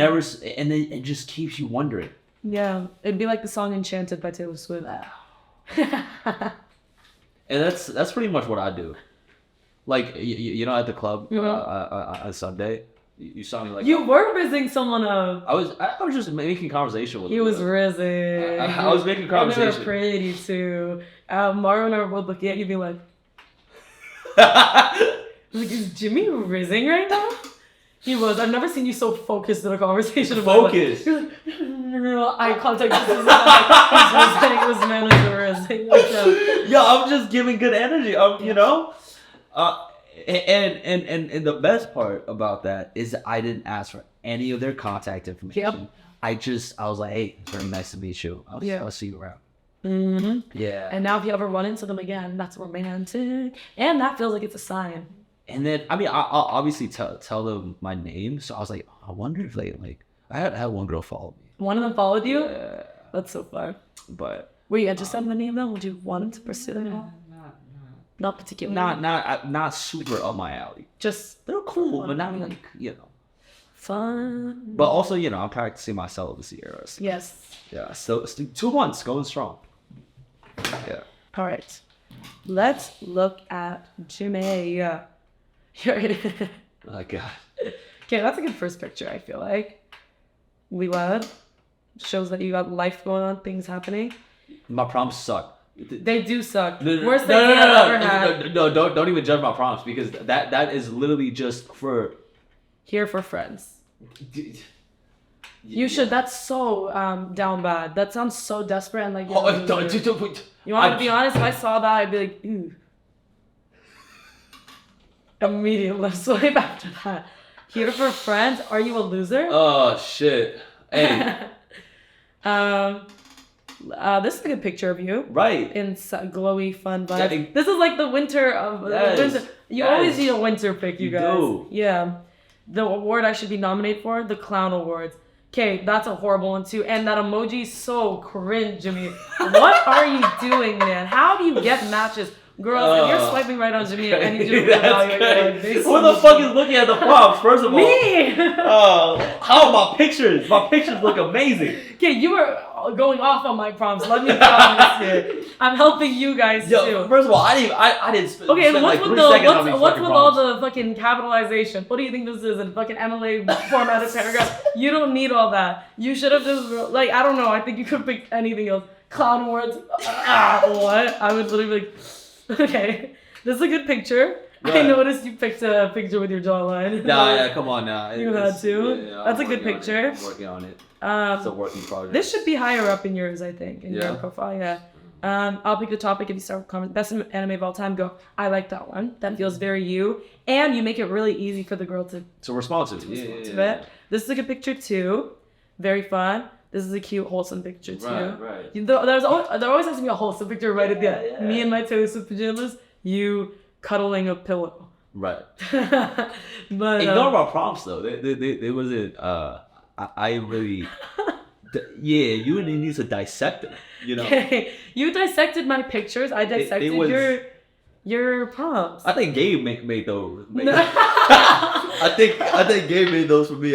it just keeps you wondering. Yeah, it'd be like the song "Enchanted" by Taylor Swift. And that's pretty much what I do. Like, at the club on Sunday, you saw me like... You were rizzing someone up. I was just making conversation with him. He was rizzing. I was making conversation. And they were pretty, too. Mario and I were both looking at you being like... Like, is Jimmy rizzing right now? He was. I've never seen you so focused in a conversation. Focused? Eye contact. This man is rizzing. Yo, I'm just giving good energy. And the best part about that is I didn't ask for any of their contact information. Yep. I was like, hey, very nice to meet you. I'll see you around. Mm-hmm. Yeah. And now if you ever run into them again, that's romantic. And that feels like it's a sign. And then, I'll obviously tell them my name. So I was like, I wonder if they like, I had one girl follow me. One of them followed you? Yeah. That's so far. But. Were you interested in any of them? Would you want to pursue them? Not particularly. Not super up my alley. Just they're cool, but not like Fun. But also, you know, I'm practicing my celibacy era. So, Yes. yeah, so 2 months going strong. Yeah. All right. Let's look at Jimmy. Oh God. Okay, that's a good first picture, I feel like. We love. Shows that you got life going on, things happening. My prompts suck. They do suck. No, Worst thing I've ever had. No, don't even judge my prompts because that is literally just for Here for friends. You should. That's so down bad. That sounds so desperate and like. You want me to be honest? If I saw that, I'd be like, ooh. Immediately let's swipe after that. Here for friends. Are you a loser? Oh shit. Hey. This is a good picture of you. Right. In glowy, fun vibes. This is like the winter of winter. You always need a winter pick, you guys. Do. Yeah. The award I should be nominated for, the Clown Awards. Okay, that's a horrible one too. And that emoji is so cringe, Jimmy. What are you doing, man? How do you get matches? Girls, if you're swiping right on Jimmy, I need you to reevaluate. Who the fuck is looking at the prompts, first of all? Me! How are my pictures? My pictures look amazing. Okay, you were going off on my prompts. Let me be honest here. I'm helping you guys too. First of all, I didn't spend Okay, and like what's 3 with the seconds on these what's fucking with all prompts. the fucking capitalization? What do you think this is? In fucking MLA formatted paragraph? You don't need all that. You should have just like I don't know. I think you could pick anything else. Clown Awards. What? I would literally be like, okay, this is a good picture. Right. I noticed you picked a picture with your jawline. Nah, come on now. You had to. Yeah, That's a good picture. I'm working on it. It's a working project. This should be higher up in yours, I think, in your profile. Yeah. I'll pick the topic if you start with comment. Best anime of all time. Go. I like that one. That feels very you, and you make it really easy for the girl to respond to it. it. This is a good picture too. Very fun. This is a cute, wholesome picture too. Right. There always has to be a wholesome picture right at the end. Yeah. Me in my Taylor Swift pajamas. You cuddling a pillow. Right. But ignore my prompts though. They wasn't. I really. Yeah, you need to dissect them. You know. Okay. You dissected my pictures. I dissected your prompts. I think Gabe made those. I think Gabe made those for me.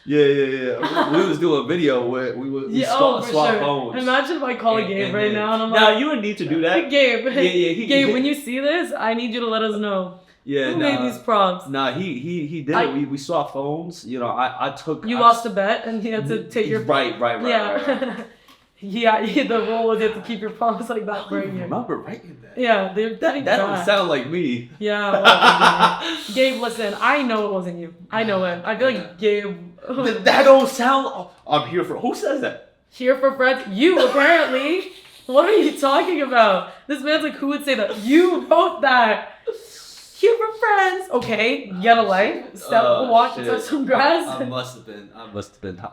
Yeah. We was doing a video where we swap phones. Imagine if I call Gabe right now and I'm like, now you would need to do that. Gabe. Yeah. Gabe, when you see this, I need you to let us know. Yeah, Who made these prompts? Nah, he did. We swapped phones. You know, I took. You lost a bet and he had to take your. Right. Yeah. Yeah, the rule was you have to keep your prompts like that for a year. Remember writing that? Yeah, that don't sound like me. Yeah. Well, Gabe, listen, I know it wasn't you. I know it. I feel like Gabe. That don't sound. I'm here for. Who says that? Here for friends. You apparently. What are you talking about? This man's like, who would say that? You wrote that. Here for friends. Okay, get a life. Walk, touch some grass. I must have been.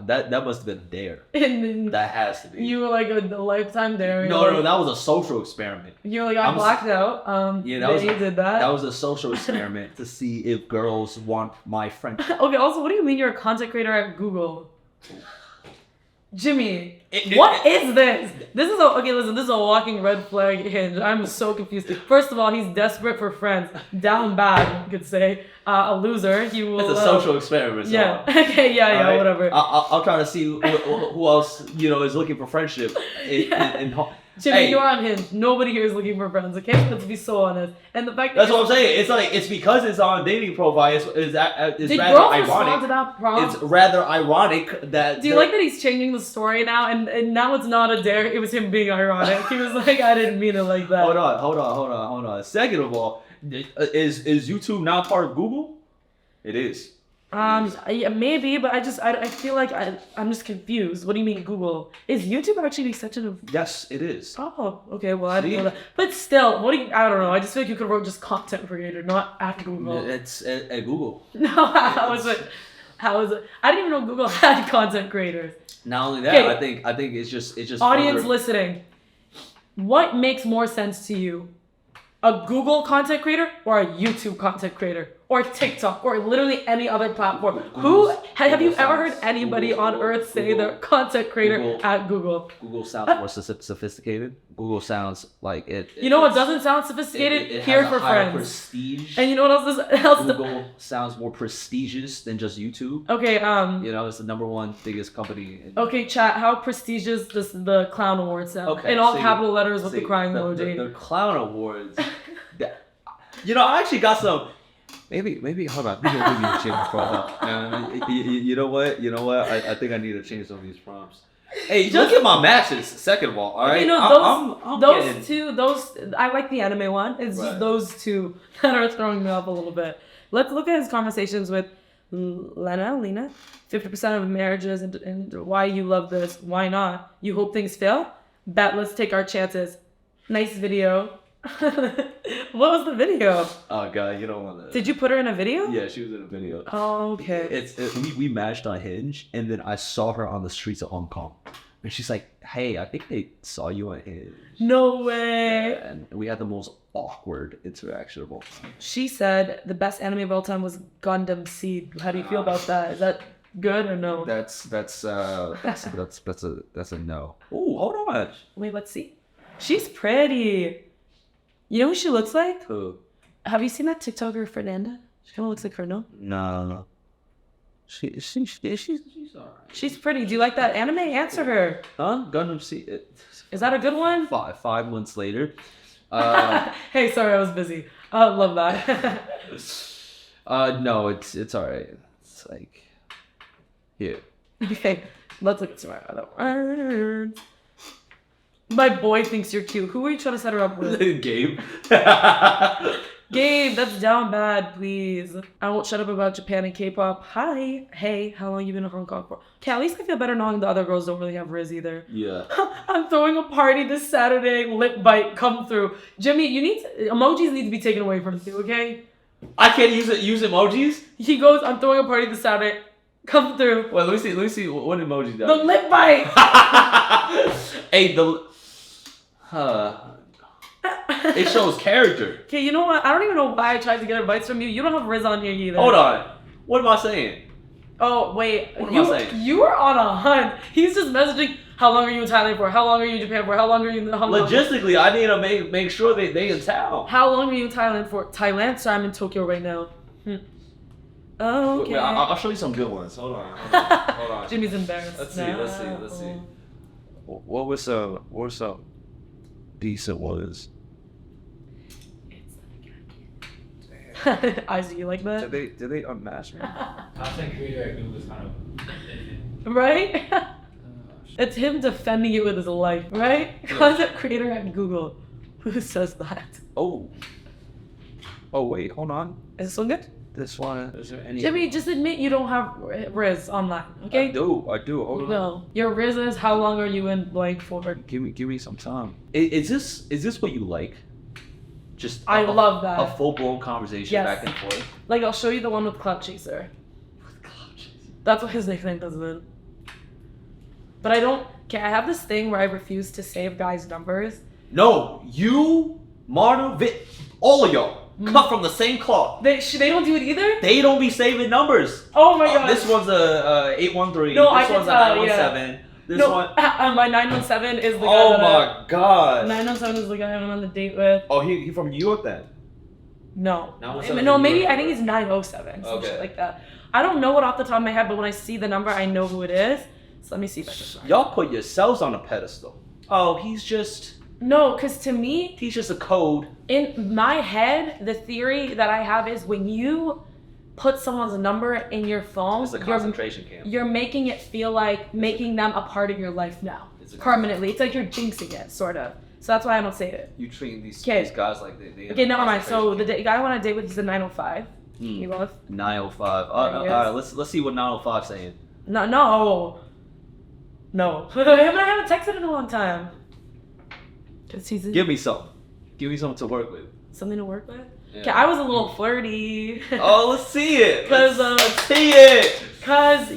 That must have been a dare. And that has to be. You were like a lifetime dare. No, that was a social experiment. You were like, I blacked out. Yeah, you did that. That was a social experiment to see if girls want my friendship. Okay, also, what do you mean you're a content creator at Google? Jimmy, what is this? This is listen, this is a walking red flag Hinge. I'm so confused. First of all, he's desperate for friends. Down bad, you could say. A loser. He will. It's a social experiment. So. Yeah. Okay, yeah, right? Whatever. I'll try to see who else, is looking for friendship. Jimmy, you're on Hinge. Nobody here is looking for friends, okay? Let's be so honest. And the fact that's what I'm saying. It's because it's on dating profile. It's Did rather girls ironic. Respond to that prompt? It's rather ironic that. Do you like that he's changing the story now? And now it's not a dare. It was him being ironic. He was like, I didn't mean it like that. Hold on. Second of all, is YouTube now part of Google? It is. Yeah, maybe, but I feel like I'm just confused. What do you mean Google? Is YouTube actually such a... Yes, it is. Oh, okay, well, I didn't know that. But still, I don't know. I just feel like you could have wrote just content creator, not at Google. It's at Google. No, how is it? I didn't even know Google had content creators. Not only that, okay. I think it's just audience listening. What makes more sense to you? A Google content creator or a YouTube content creator? or TikTok or literally any other platform. Have you ever heard anybody on earth say they're content creator at Google? Google sounds more sophisticated. Google sounds like it. You know what doesn't sound sophisticated? It Here has for a higher friends. prestige. And you know what else? Google sounds more prestigious than just YouTube. Okay. You know, it's the #1 biggest company. Okay, chat. How prestigious does the Clown Awards sound? Okay, in all see, capital letters with see, the crying the emoji. Clown Awards. You know, I actually got some. Maybe hold on. Maybe I'll give you a change for you know what? I think I need to change some of these prompts. Hey, look at my matches. Second of all right. You know I'm those getting... two. Those I like the anime one. It's just those two that are throwing me off a little bit. Let's look at his conversations with Lena. 50% of marriages and why you love this. Why not? You hope things fail. Bet. Let's take our chances. Nice video. What was the video? Oh god, you don't want to. Did you put her in a video? Yeah, she was in a video. Oh, okay. We matched on Hinge, and then I saw her on the streets of Hong Kong, and she's like, "Hey, I think they saw you on Hinge." No way. Yeah, and we had the most awkward interaction of all time. She said the best anime of all time was Gundam Seed. How do you feel about that? Is that good or no? That's a no. Oh, hold on. Wait, let's see. She's pretty. You know who she looks like? Who? Have you seen that TikToker Fernanda? She kind of looks like her, no? No. She's alright. She's pretty. Do you like that anime? Answer her. Huh? Gundam Seed. Is that a good one? 5 months later. Hey, sorry, I was busy. I love that. No, it's alright. It's like, here. Okay, let's look at some other words. My boy thinks you're cute. Who are you trying to set her up with? Gabe. Gabe, that's down bad, please. I won't shut up about Japan and K-pop. Hi. Hey, how long you been in Hong Kong for? Okay, at least I feel better knowing the other girls don't really have Rizz either. Yeah. I'm throwing a party this Saturday. Lip bite, come through. Jimmy, emojis need to be taken away from you, okay? I can't use emojis? He goes, I'm throwing a party this Saturday. Come through. Well, let me see what emoji does. The lip bite. Hey, it shows character. Okay, you know what? I don't even know why I tried to get advice from you. You don't have Rizz on here either. Hold on. What am I saying? Oh, wait. What am I saying? You are on a hunt. He's just messaging, how long are you in Thailand for? How long are you in Japan for? How long are you in Hong Kong? Logistically, I need to make sure they in town. How long are you in Thailand for? Thailand? So I'm in Tokyo right now. Oh, okay. Wait, I'll show you some good ones. Hold on. Jimmy's embarrassed. Let's see. What was some decent ones? Isaac, you like that? Did they unmask me? Content creator at Google is kind of right? It's him defending it with his life, right? Yeah. Content creator at Google. Who says that? Oh wait, hold on. Is this one good? This one, is there any? Jimmy, just admit you don't have Rizz online, okay? I do. Hold on. No. Your Rizz is how long are you in blank for? Give me some time. Is this what you like? Just I love that. A full-blown conversation Yes. back and forth. Like, I'll show you the one with Cloud Chaser. That's what his nickname has been. But I don't... Okay, I have this thing where I refuse to save guys' numbers. No, you, Marno, Vic, all of y'all cut from the same cloth. They don't do it either? They don't be saving numbers. Oh my god. This one's a 813. No, this I can one's a tell, 917. This no, one. my 917 is the guy Oh that my god. 917 is the guy I'm on the date with. Oh, he from New York then? No. 917 No, New maybe York. I think it's 907. Some Okay. shit like that. I don't know it off the top of my head, but when I see the number, I know who it is. So let me see if I can find it. Y'all put yourselves on a pedestal. Oh, he's just No, because to me, a code. in my head, the theory that I have is when you put someone's number in your phone, It's a concentration camp. you're making it feel like making them a part of your life now. It's a Permanently. It's like you're jinxing it, sort of. So that's why I don't say it. You treating these Okay. guys like they Okay, never mind. So the guy I want to date with is a 905. You go with? 905. There he is. All right, let's see what 905 saying. No. I haven't texted in a long time. Give me something. Give me something to work with. Something to work with? Yeah. Okay, I was a little flirty. Oh, let's see it. 'Cause, let's see it. Cause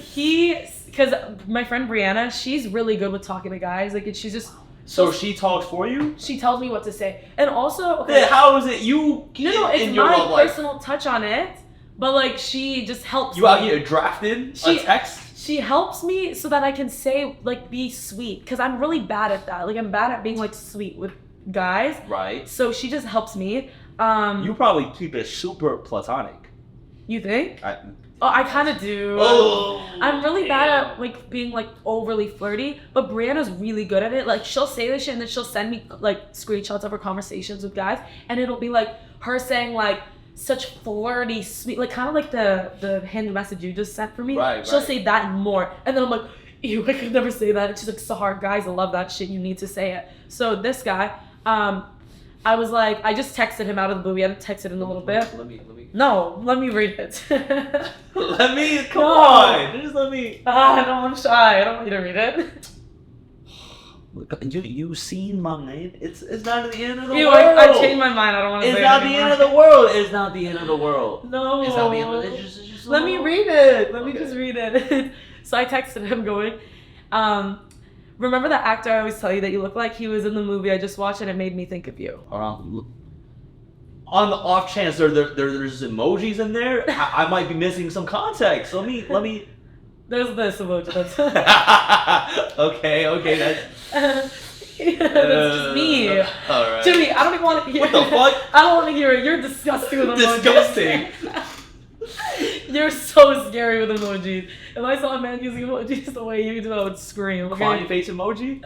my friend Brianna, she's really good with talking to guys. Like, she's just... So she talks for you? She tells me what to say. And also... Okay, Then how is it you no, in it's your my love life? personal touch on it. But like she just helps You me. out here drafting a text? She helps me so that I can say like be sweet, because I'm really bad at that. Like I'm bad at being like sweet with guys. Right. So she just helps me. You probably keep it super platonic. You think? I kind of do. Oh, I'm really bad at like being like overly flirty, but Brianna's really good at it. Like she'll say this shit and then she'll send me like screenshots of her conversations with guys, and it'll be like her saying like such flirty, sweet, like kind of like the Hinge message you just sent for me. Right, She'll right. say that and more, and then I'm like, ew, I could never say that. And she's like, Sahar, guys, I love that shit. You need to say it. So this guy, I was like, I just texted him out of the blue. We haven't texted in a little bit. Let me. No, let me read it. Come on. Just let me. I'm shy. I don't want you to read it. Look, you seen mine. It's not the end of the Ew, world. I changed my mind. I don't want to say It's it not the anymore. end of the world. It's not the end of the world. No. It's not the end of the it's just Let me read it. Let me Okay. just read it. So I texted him going, remember that actor I always tell you that you look like? He was in the movie I just watched and it made me think of you. On the off chance there's emojis in there, I might be missing some context. Let me. There's this emoji. That's okay, that's just me. All right. Jimmy, I don't even want to hear What the fuck? I don't want to hear it. You're disgusting with emojis. Disgusting. You're so scary with emojis. If I saw a man using emojis the way you do, I would scream. Okay? Clowny face emoji.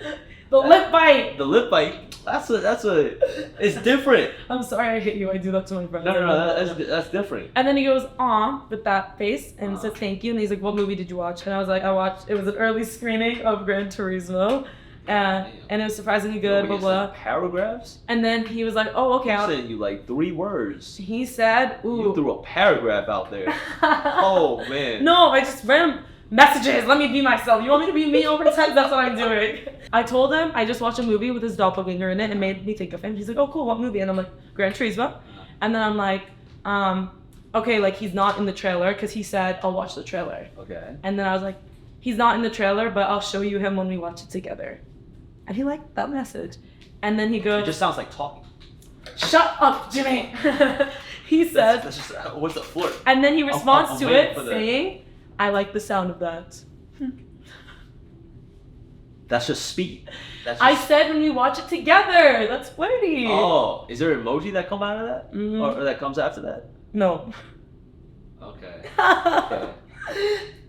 The lip bite. The lip bite. That's a. It's different. I'm sorry I hit you. I do that to my friends. No, that's different. And then he goes, aw, with that face, and says thank you. And he's like, what movie did you watch? And I was like, it was an early screening of Gran Turismo. And it was surprisingly good, blah, blah. Paragraphs? And then he was like, oh, okay. You said you like 3 words. He said, ooh. You threw a paragraph out there. Oh, man. No, I just random messages. Let me be myself. You want me to be me over text? That's what I'm doing. I told him I just watched a movie with his doppelganger in it and made me think of him. He's like, oh, cool, what movie? And I'm like, Gran Turismo. And then I'm like, okay, like he's not in the trailer because he said, I'll watch the trailer. Okay. And then I was like, he's not in the trailer, but I'll show you him when we watch it together. And he liked that message. And then he goes, It just sounds like talking. shut up, Jimmy. He says, That's just, what's a flirt? and then he responds I'm to waiting it for that. saying, I like the sound of that. That's just speed. I said when we watch it together. That's flirty. Oh, is there an emoji that come out of that? Mhm. Or that comes after that? No. Okay. Okay.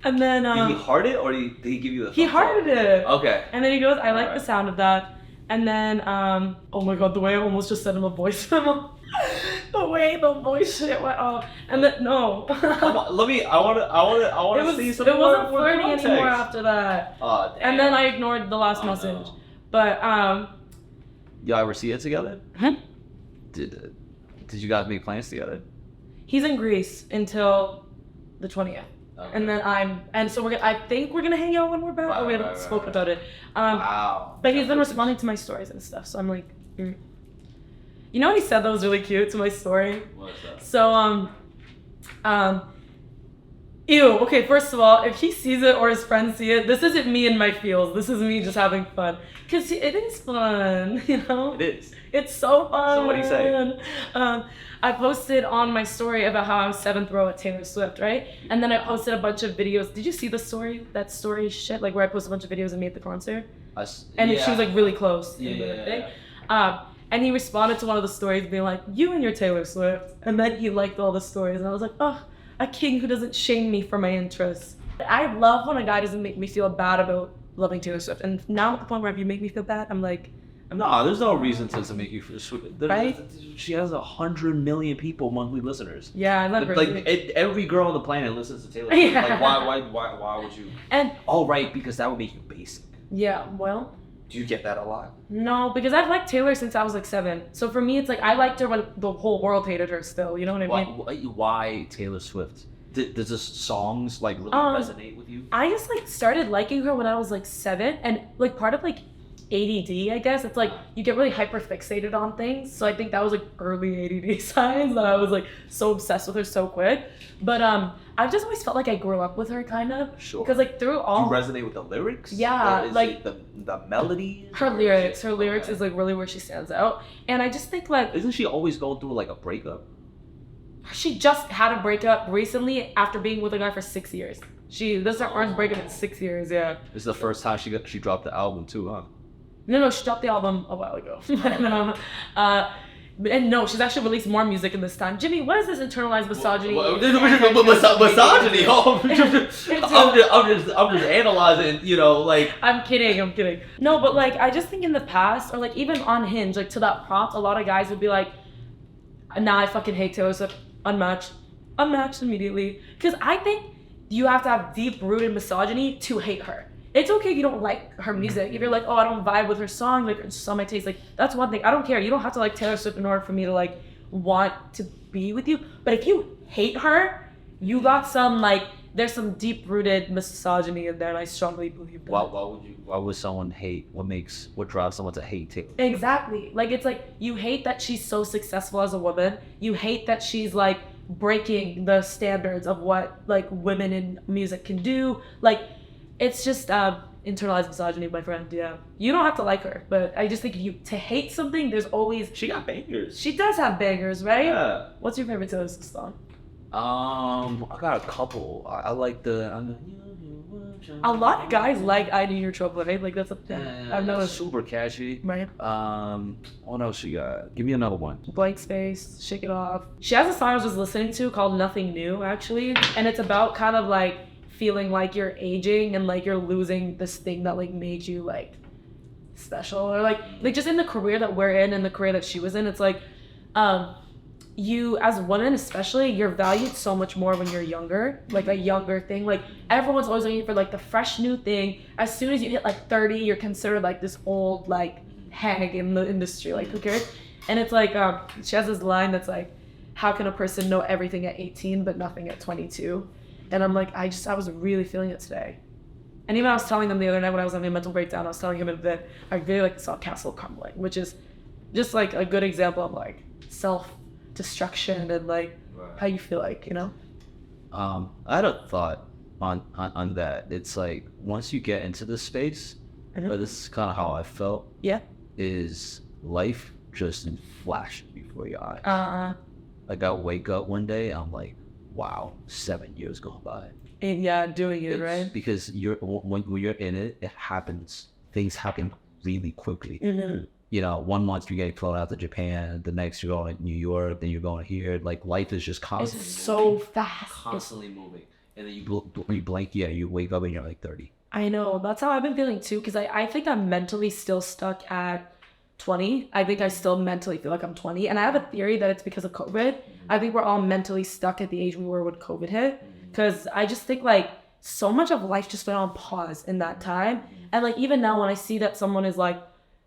And then Did he heart it or did he give you the he thumbs up? hearted it. Okay. And then he goes, I like Alright. the sound of that. And then oh my god, the way I almost just sent him a voice memo. The way the voice shit went off. And then no. Come on, I wanna see some it more wasn't flirty context. anymore after that. Oh, damn. And then I ignored the last message. No. But Y'all ever see it together? Huh? Did you guys make plans together? he's in Greece until the 20th. Okay. And then I think we're gonna hang out when we're back. Right, We haven't right, spoken right. about it. Wow. But he's been responding to my stories and stuff. So I'm like, You know what he said that was really cute to my story? What's that? So ew. Okay, first of all, if he sees it or his friends see it, this isn't me in my feels. This is me just having fun. Cause it is fun, you know. It is. It's so fun. So what'd he say? I posted on my story about how I was 7th row at Taylor Swift, right? And then I posted a bunch of videos. Did you see the story? That story shit, like where I posted a bunch of videos of me at the concert, and she was like really close. in the thing. And he responded to one of the stories being like, "You and your Taylor Swift," and then he liked all the stories, and I was like, "Oh, a king who doesn't shame me for my interests." I love when a guy doesn't make me feel bad about loving Taylor Swift, and now I'm at the point where if you make me feel bad, I'm like, No, there's no reason to make you feel sweet. Right? She has 100 million people, monthly listeners. yeah, I love her. Every girl on the planet listens to Taylor Swift. Yeah. Like, why would you? And Oh, right, because that would make you basic. yeah, well, Do you get that a lot? no, because I've liked Taylor since I was like 7. So for me, it's like I liked her when the whole world hated her. Still, you know what I mean? Why Taylor Swift? Does the songs like really resonate with you? I just like started liking her when I was like 7, and like part of like ADD, I guess. It's like you get really hyper fixated on things. So I think that was like early ADD signs that I was like so obsessed with her so quick. But I've just always felt like I grew up with her kind of. Sure. Because like through Do all you resonate with the lyrics? Yeah, Or is like- it the melody. her lyrics Okay. is like really where she stands out. And I just think like Isn't she always going through like a breakup? She just had a breakup recently after being with a guy for 6 years. This is her first breakup in 6 years. Yeah. This is the first time she dropped the album too, huh? No, she dropped the album a while ago. No. And no, she's actually released more music in this time. Jimmy, what is this internalized misogyny? Misogyny. I'm just analyzing, you know, like. I'm kidding. No, but like, I just think in the past, or like even on Hinge, like to that prompt, a lot of guys would be like, nah, I fucking hate Taylor Swift. Unmatched immediately. Because I think you have to have deep-rooted misogyny to hate her. It's okay if you don't like her music. If you're like, oh, I don't vibe with her song, like it's just on my taste, like that's one thing. I don't care. You don't have to like Taylor Swift in order for me to like want to be with you. But if you hate her, you got some like there's some deep-rooted misogyny in there, and I strongly believe that. Why would someone hate? What drives someone to hate Taylor? Exactly. Like it's like you hate that she's so successful as a woman. You hate that she's like breaking the standards of what like women in music can do. Like it's just internalized misogyny, my friend. Yeah. You don't have to like her, but I just think to hate something, there's always. She got bangers. She does have bangers, right? Yeah. What's your favorite Taylor Swift song? I got a couple. I like the. A lot of guys like "I Knew Your Trouble," right? Like that's a thing. I've noticed. Super catchy. Right. What else she got? Give me another one. Blank Space, Shake It Off. She has a song I was just listening to called "Nothing New," actually, and it's about kind of like feeling like you're aging and like you're losing this thing that like made you like special, or like just in the career that we're in and the career that she was in. It's like, you as women especially, you're valued so much more when you're younger, like a younger thing. Like everyone's always looking for like the fresh new thing. As soon as you hit like 30, you're considered like this old like hag in the industry, like who cares? And it's like she has this line that's like, how can a person know everything at 18 but nothing at 22? And I'm like, I was really feeling it today. And even I was telling them the other night when I was having a mental breakdown, I was telling him that I really like saw Castle Crumbling, which is just like a good example of like self-destruction and like how you feel like, you know? I had a thought on that. It's like once you get into this space, but this is kind of how I felt. Yeah. Is life just flashed before your eyes? Like I wake up one day, I'm like, wow, 7 years gone by. And yeah, doing it, right? Because when you're in it, it happens. Things happen really quickly. Mm-hmm. You know, 1 month you get flown out to Japan, the next you're going to New York, then you're going here. Like life is just constantly. It's so fast. Constantly moving, and then you blink, you wake up and you're like 30. I know. That's how I've been feeling too. Because I think I'm mentally still stuck at 20. I think I still mentally feel like I'm 20. And I have a theory that it's because of COVID. I think we're all mentally stuck at the age we were when COVID hit. Because I just think like so much of life just went on pause in that time. And like even now when I see that someone is like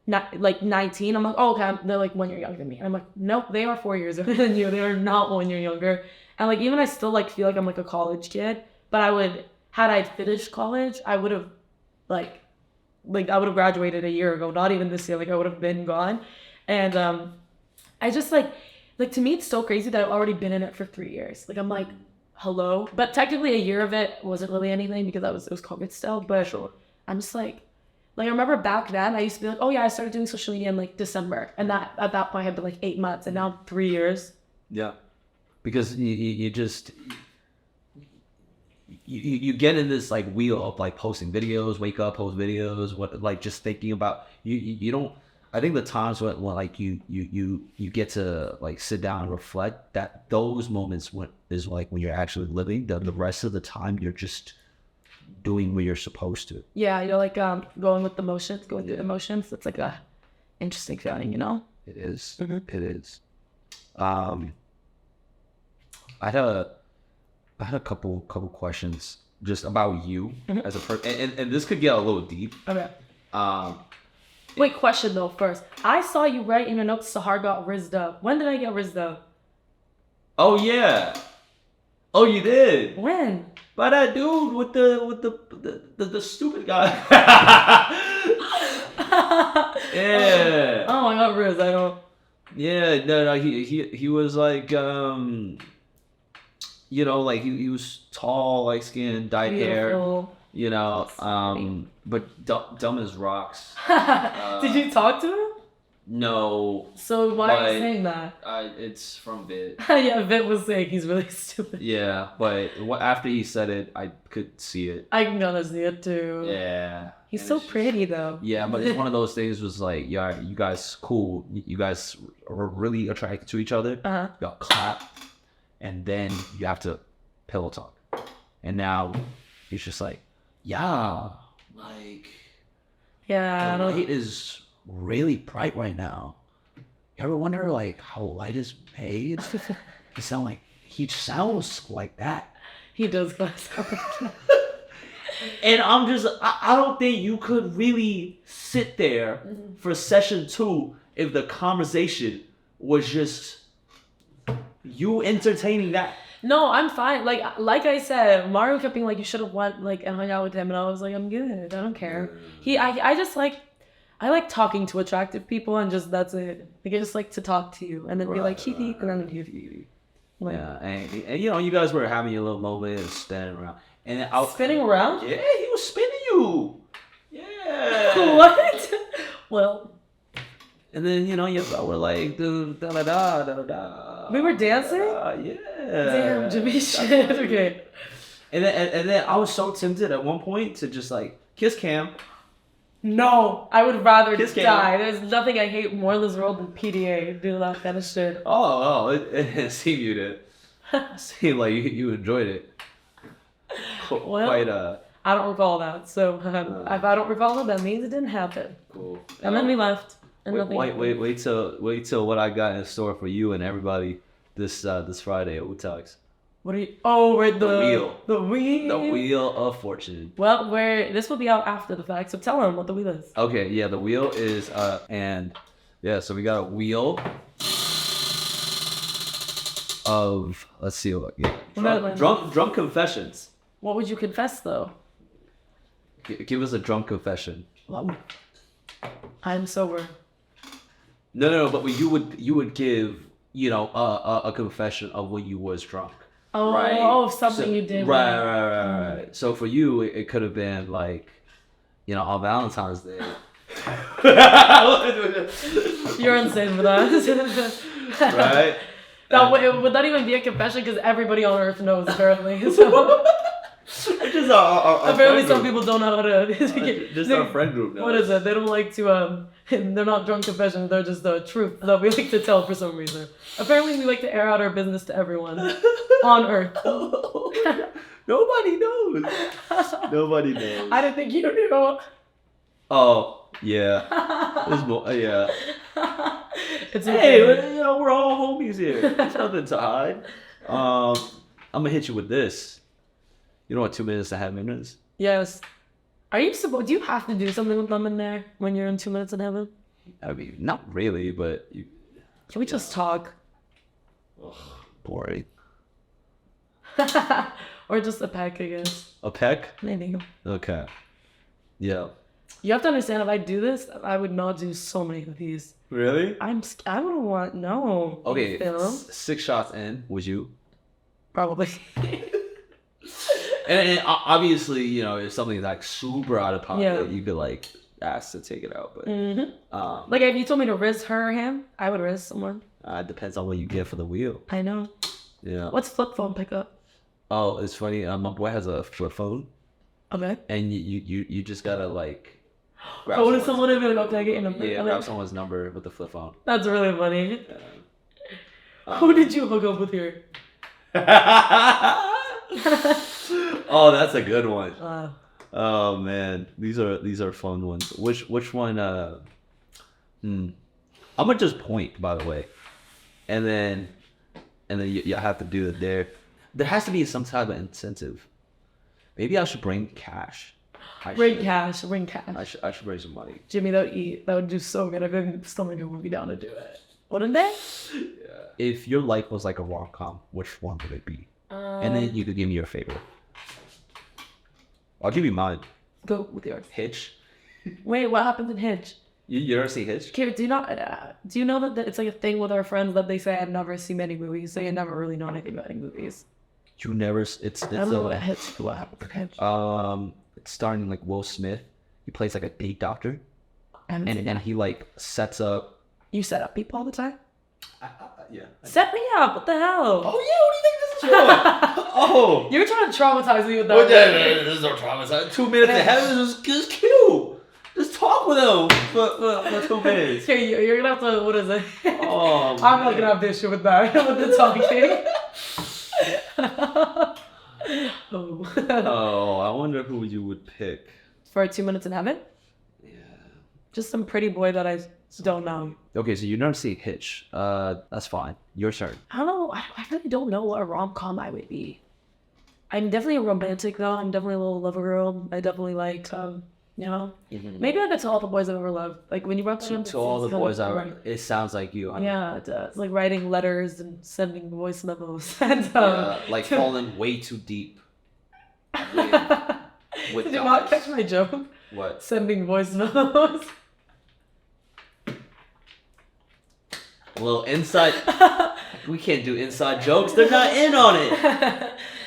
19, I'm like, oh, okay, they're like 1 year younger than me. And I'm like, nope, they are 4 years younger than you. They are not 1 year younger. And like even I still like feel like I'm like a college kid. But had I finished college, I would have I would have graduated a year ago, not even this year. Like I would have been gone. And I just like to me it's so crazy that I've already been in it for 3 years. Like I'm like, hello. But technically a year of it wasn't really anything because it was COVID still. But sure. I'm just like I remember back then I used to be like, oh yeah, I started doing social media in like December. And that at that point had been like 8 months, and now 3 years. Yeah. Because you just you get in this like wheel of like posting videos, wake up, post videos, what like just thinking about you don't. I think the times when like you get to like sit down and reflect, that those moments is like when you're actually living. The rest of the time you're just doing what you're supposed to. Yeah, you're like going with the motions, going through the motions. It's like a interesting feeling, you know. It is. Mm-hmm. It is. I had a couple questions just about you as a person, and this could get a little deep. Okay. Wait, question though first. I saw you write in your notes Sahar got Rizz up. When did I get Rizz up? Oh yeah. Oh, you did. When? By that dude with the stupid guy. Yeah. Oh, I got Rizz. I don't. Yeah, no, he was like you know, like he was tall, light skin, dyed hair, you know, but dumb as rocks. Did you talk to him? No. So why are you but saying that? It's from Vid. Yeah, Vit was saying he's really stupid. Yeah, but after he said it, I could see it. I can kinda see it too. Yeah. He's And so it's just- pretty though. Yeah, but it's one of those things was like, yeah, you guys cool. You guys are really attracted to each other. Uh-huh. Y'all clap. And then you have to pillow talk. And now he's just like, yeah, like, Yeah, I the don't light is really bright right now. You ever wonder like how light is made? He sounds like that. he does glass out. And I'm just, I don't think you could really sit there for session 2 if the conversation was just you entertaining that. No, I'm fine. Like I said, Mario kept being like, you should have went like and hung out with him, and I was like, I'm good. I don't care. I just like, I like talking to attractive people, and just that's it. Like I just like to talk to you, and then be like, hee hee, and then hee. Like, Yeah, and you know, you guys were having your little moment and standing around. And then spinning around? Yeah, he was spinning you. Yeah. What? Well, And then, you know, you were like, da da da da da. we were dancing? Yeah. Damn, Jimmy shit. Okay. And then I was so tempted at one point to just like kiss Cam. No, I would rather Kiss Cam. die. There's nothing I hate more in this world than PDA. Do that kind of shit. It seemed you did. It seemed like you enjoyed it. Well, Quite I don't recall that. So if I don't recall it, that means it didn't happen. cool. And then we left. And nothing happened. Wait till what I got in store for you and everybody this Friday at Utags. What are you? Oh, right, The wheel. The wheel. The Wheel of Fortune. Well, this will be out after the fact, so tell them what the wheel is. Okay, yeah, the wheel is and yeah, so we got a wheel of, let's see what, yeah, drunk confessions. What would you confess though? Give us a drunk confession. I'm sober. No, but you would give, you know, a confession of when you was drunk. Oh, Right. oh, something you did. Right. So for you, it could have been like, you know, on Valentine's Day. You're insane for that. Right? That would that even be a confession? Because everybody on Earth knows apparently. So It's just our apparently friend some group. people don't know how to. Just our friend group. What is it? They don't like to they're not drunk confessions. They're just the truth that we like to tell for some reason. Apparently, we like to air out our business to everyone on Earth. Nobody knows. Nobody knows. I didn't think you knew. Oh yeah. There's more. Yeah. It's Hey, okay. you know, we're all homies here. There's nothing to hide. I'm gonna hit you with this. You know what 2 minutes to heaven is? Yes. Are you supposed? Do you have to do something with them in there when you're in 2 minutes in heaven? I mean, not really, but you. Can we just talk? Boring. Or just a peck, I guess. A peck? Maybe. Okay. Yeah. You have to understand, if I do this, I would not do so many of these. Really? I wouldn't want, no. Okay. Film. 6 shots in. Would you? Probably. And obviously, you know, if something's like super out of pocket, Yeah. you could like ask to take it out. But Like, if you told me to Rizz her or him, I would Rizz someone. it depends on what you get for the wheel. I know. Yeah. What's flip phone pickup? Oh, it's funny. My boy has a flip phone, Okay. and you just gotta like. Grab Oh, what if someone's- someone would be like, okay, I get your number? Yeah, I'm grab like, someone's number with the flip phone. that's really funny. Who did you hook up with here? Oh, that's a good one. Wow. Oh man, these are fun ones. Which one? I'm gonna just point, by the way, and then you have to do it there. There has to be some type of incentive. Maybe I should bring cash. Bring cash. I should bring some money. Jimmy, that would do so good. I think so many people would be down to do it. Wouldn't they? If your life was like a rom-com, which one would it be? And then you could give me your favorite. I'll give you mine. Go with yours. Hitch. Wait, what happens in Hinge? You ever see Hitch? Okay, do you know that it's like a thing with our friends that they say I've never seen many movies, so you never really know anything about any movies. You never. It's I don't know what Hitch. What happens in Hinge? It's starring like Will Smith. He plays like a date doctor, I haven't seen and he like sets up You set up people all the time? Yeah. Set me up. What the hell? Oh, yeah. What do you think this is for? Oh. You're trying to traumatize me with that. Well, this is no trauma. 2 minutes ahead is cute. Just talk with him for 2 minutes. Okay, you're gonna have to, what is it? Oh, I'm not gonna have the issue with that. With the talking. Oh, I wonder who you would pick. For 2 minutes in heaven? Yeah. Just some pretty boy that I don't know. Okay, so you never see Hitch. That's fine. Your turn. I don't know. I really don't know what a rom-com I would be. I'm definitely a romantic though. I'm definitely a little lover girl. I definitely like, you know, maybe I could tell all the boys I've ever loved. Like when you watch them, To all the boys it sounds like you. Yeah, it does. Like writing letters and sending voice memos and like falling way too deep. With Did you not catch my joke? What? Sending voice memos. Well, inside. We can't do inside jokes. They're not in on it.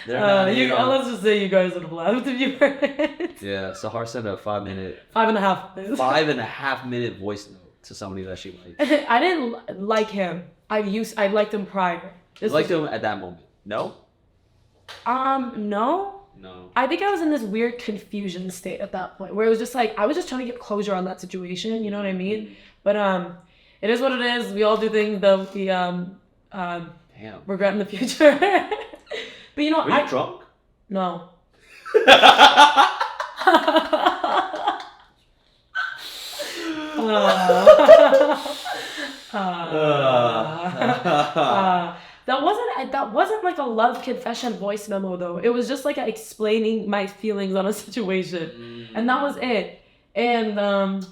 They're not in on it. Let's just say you guys would have laughed if you heard it. Yeah, Sahar sent a 5 minute. 5.5. 5.5 minute voice note to somebody that she liked. I didn't like him. I liked him prior. You liked him at that moment? No. No. No. I think I was in this weird confusion state at that point where it was just like I was just trying to get closure on that situation. You know what I mean? But it is what it is. We all do things that we Damn. regret in the future. But you know, Were you drunk? No. That wasn't like a love confession voice memo though. It was just like explaining my feelings on a situation, and that was it. And the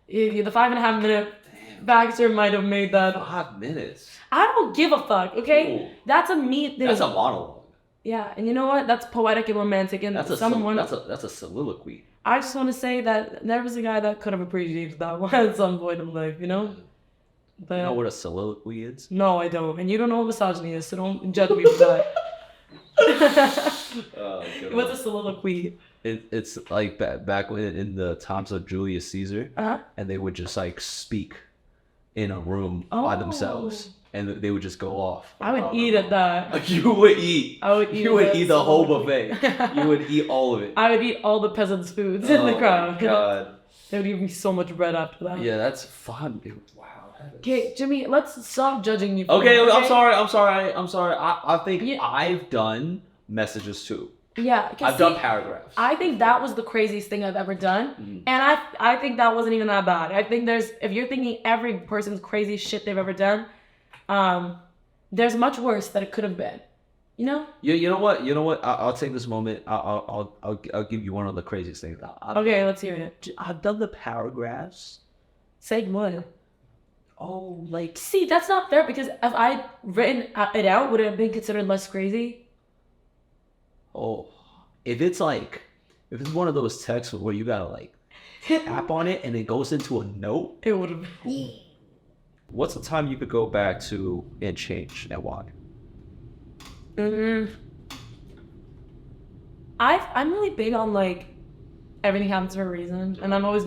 5.5 minute Baxter might have made that. 5 minutes. I don't give a fuck. Okay, Ooh. that's a me thing. That's a monologue. Yeah, and you know what? That's poetic and romantic, and That's a soliloquy. I just want to say that there was a guy that could have appreciated that one at some point in life, you know? But, You know what a soliloquy is? No, I don't. And you don't know what misogyny is, so don't judge me for that. What's a soliloquy? It's like back when in the times of Julius Caesar, and they would just like speak in a room by themselves, and they would just go off. I would eat at that. You would eat. I would eat. You would eat the whole buffet. You would eat all of it. I would eat all the peasants' foods in the crowd. Oh my God. They would give me so much bread after that. Yeah, that's fun, dude. Wow. Okay, Jimmy, let's stop judging me. Okay, I'm sorry. I think I've done messages too. Yeah, I've done paragraphs. I think that was the craziest thing I've ever done, and I think that wasn't even that bad. I think if you're thinking every person's crazy shit they've ever done, there's much worse that it could have been. You know? You know what? I'll take this moment. I'll give you one of the craziest things. Okay, let's hear it. I've done the paragraphs. Say what? Oh, like see, that's not fair because if I'd written it out, would it have been considered less crazy? Oh, if it's one of those texts where you gotta like tap on it and it goes into a note, it would have been. What's the time you could go back to and change and why? I'm really big on like everything happens for a reason, and I've always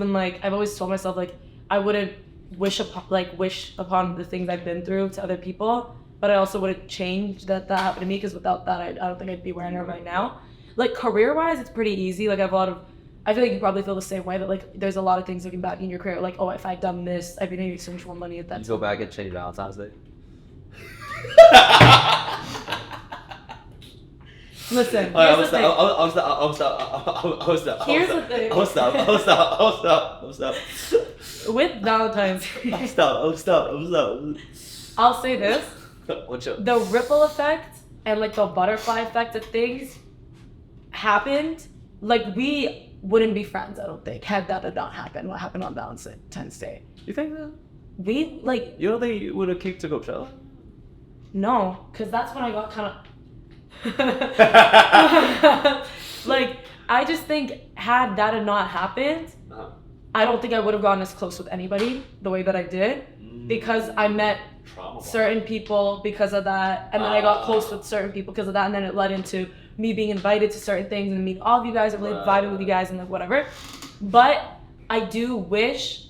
told myself like I wouldn't wish upon the things I've been through to other people, but I also wouldn't change that happened to me because without that I don't think I'd be where I am right now. Like career-wise, it's pretty easy. Like I feel like you probably feel the same way that like there's a lot of things looking back in your career like, oh, if I'd done this, I'd be making so much more money at that. You go back and change Valentine's Day. Listen, I'll stop. With Valentine's I'll say this. The ripple effect and like the butterfly effect of things happened. Like we wouldn't be friends, I don't think, had that not happened. What happened on Valentine's Day? You think that? We like. You don't think you would have kicked to Coachella? No, because that's when I got kind of. Like I just think had that not happened, I don't think I would have gotten as close with anybody the way that I did because I met certain people because of that, and then I got close with certain people because of that, and then it led into me being invited to certain things and meeting all of you guys. I'm really vibing with you guys and like whatever. But I do wish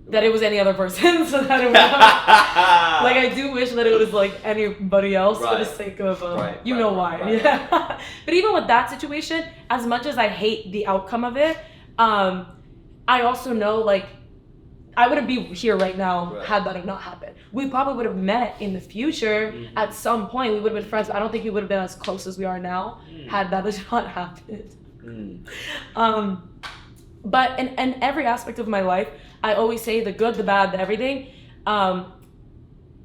that it was any other person, so that it was like I do wish that it was like anybody else for the sake of you know why. Yeah. But even with that situation, as much as I hate the outcome of it, I also know like I wouldn't be here right now had that have not happened. We probably would have met in the future at some point. We would have been friends, but I don't think we would have been as close as we are now had that not happened. But in every aspect of my life, I always say the good, the bad, the everything.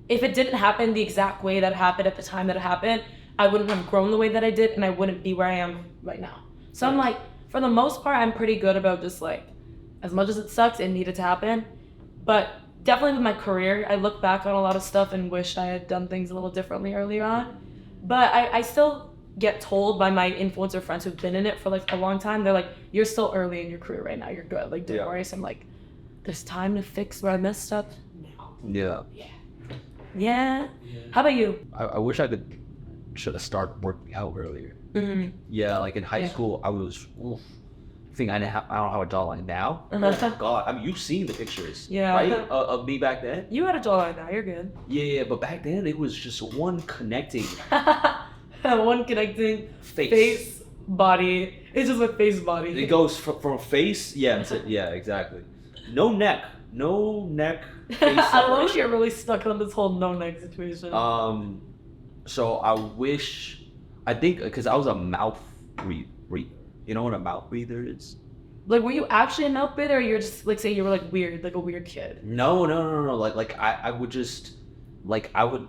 If it didn't happen the exact way that it happened at the time that it happened, I wouldn't have grown the way that I did, and I wouldn't be where I am right now. So I'm like, for the most part, I'm pretty good about just like, as much as it sucks, it needed to happen. But definitely with my career, I look back on a lot of stuff and wish I had done things a little differently earlier on. But I still get told by my influencer friends who've been in it for like a long time, they're like, you're still early in your career right now, you're good, like don't worry. So I'm like, there's time to fix where I messed up now. Yeah. How about you? I wish I should have started working out earlier. Yeah, like in high school, I was I don't have a jawline now. Oh God, I mean, you've seen the pictures, right? Of me back then. You had a jawline now, you're good. Yeah, but back then it was just one connecting. One connecting face, body. It's just a face, body. It goes from face, exactly. No neck, face. I love you're really stuck on this whole no neck situation. So I think because I was a mouth breather. You know what a mouth breather is? Like, were you actually a mouth breather, or you're just like saying you were like weird, like a weird kid? No. Like I would just, like I would,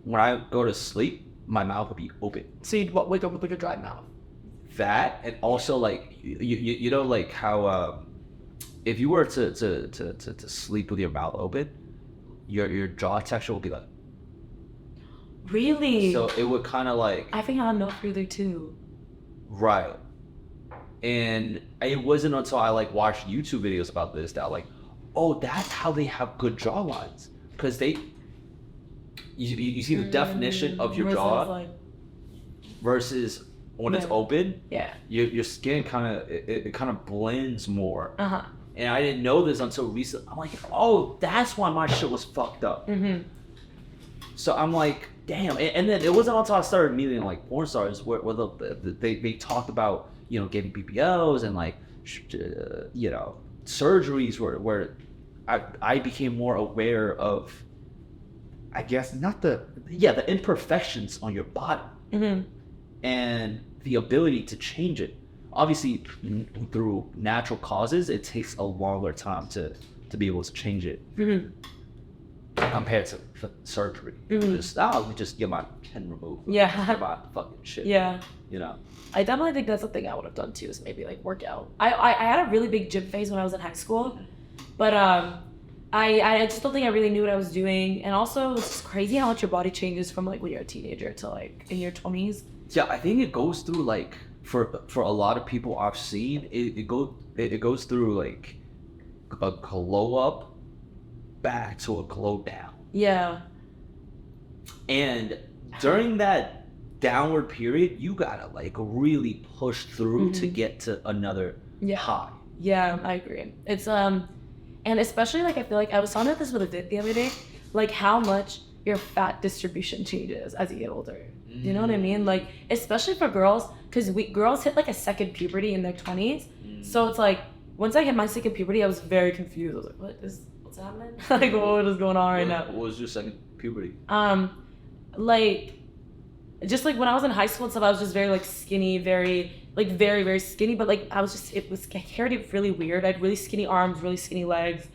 when I go to sleep, my mouth would be open. So you'd wake up with like a dry mouth. That, and also like you know like how if you were to sleep with your mouth open, your jaw texture would be like. Really? So it would kind of like. I think I'm a mouth breather too. Right. And it wasn't until I like watched YouTube videos about this that like, oh, that's how they have good jawlines, because you see the definition of your jaw versus when it's open. Yeah. Your skin kind of blends more. And I didn't know this until recently. I'm like, oh, that's why my shit was fucked up. So I'm like, damn. And then it wasn't until I started meeting like porn stars where they talked about, you know, getting BBLs and like, you know, surgeries where I became more aware of, I guess, the imperfections on your body and the ability to change it. Obviously, through natural causes, it takes a longer time to be able to change it. Compared to surgery. Let me just get my pen removed. Yeah. My fucking shit. Yeah. You know. I definitely think that's something I would have done too, is maybe like work out. I had a really big gym phase when I was in high school, but I just don't think I really knew what I was doing. And also it's just crazy how much your body changes from like when you're a teenager to like in your 20s. Yeah, I think it goes through like for a lot of people I've seen, it goes through like a glow up back to a glow down. Yeah. And during that downward period, you gotta like really push through to get to another high. Yeah, I agree. It's and especially like I feel like I was talking about this with a date the other day, like how much your fat distribution changes as you get older. You know what I mean? Like especially for girls, because girls hit like a second puberty in their 20s. So it's like once I hit my second puberty, I was very confused. I was like, what's happening? Like what is going on right now? What was your second puberty? Like just like when I was in high school and stuff, I was just very like skinny, very very skinny, but like I carried it really weird. I had really skinny arms, really skinny legs.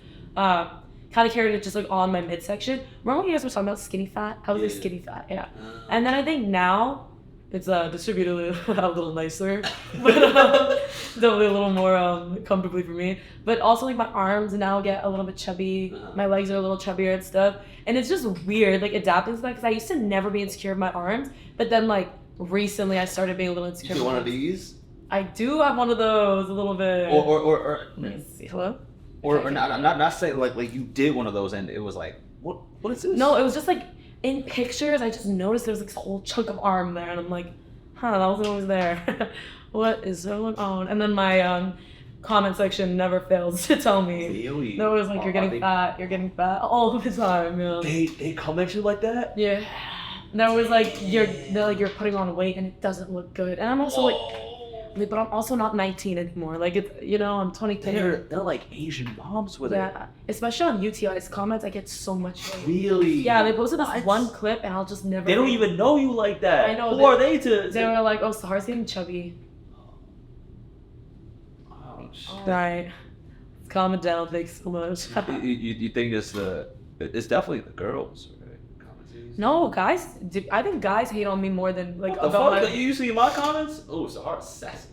Kind of carried it just like on my midsection. Remember when you guys were talking about skinny fat? I was like skinny fat, yeah. And then I think now it's distributed a little nicer, but definitely a little more comfortably for me. But also like my arms now get a little bit chubby. My legs are a little chubbier and stuff. And it's just weird, like adapting to that, because I used to never be insecure of my arms, but then like recently I started being a little insecure. You do one of these? I do have one of those a little bit. Or let's see, hello? Or not, I'm not saying like you did one of those and it was like, what is this? No, it was just like in pictures I just noticed there was like this whole chunk of arm there and I'm like, that wasn't always there. What is going on? And then my comment section never fails to tell me. Really? They're always like, you're getting fat all the time. Yeah. They comment you like that? Yeah. They're always like, you're putting on weight and it doesn't look good. And I'm also like, but I'm also not 19 anymore. Like, it's, I'm 22. They're like Asian moms with it. Yeah, especially on UTI's comments, I get so much hate. Really? Yeah, they posted this one clip and I'll just never. They don't even know you like that. I know. Who are they to? They were like, oh, Sahar's getting chubby. Right. Calm it down. Thanks so much. You think it's definitely the girls, right? No, guys. I think guys hate on me more than like What the about fuck? You see my comments? Oh, Sahar sassy.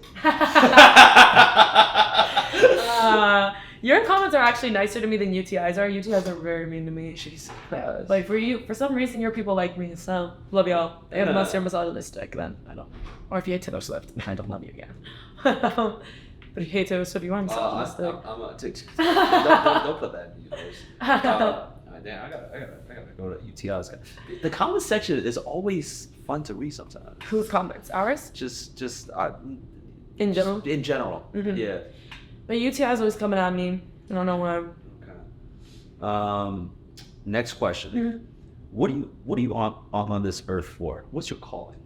Your comments are actually nicer to me than UTI's are. UTI's are very mean to me. Jesus. Like for some reason, your people like me. So love y'all. Unless you're misogynistic, then I don't. Or if you hate Taylor Swift, I don't love you again. But if you hate Taylor Swift, you are misogynistic. I'm don't put that in your post. Damn, I gotta go to UTI's. The comment section is always fun to read sometimes. Whose comments? Ours? Just In general? In general, yeah. But UTI's always coming at me. I don't know why. Okay. Next question. What are you on this earth for? What's your calling?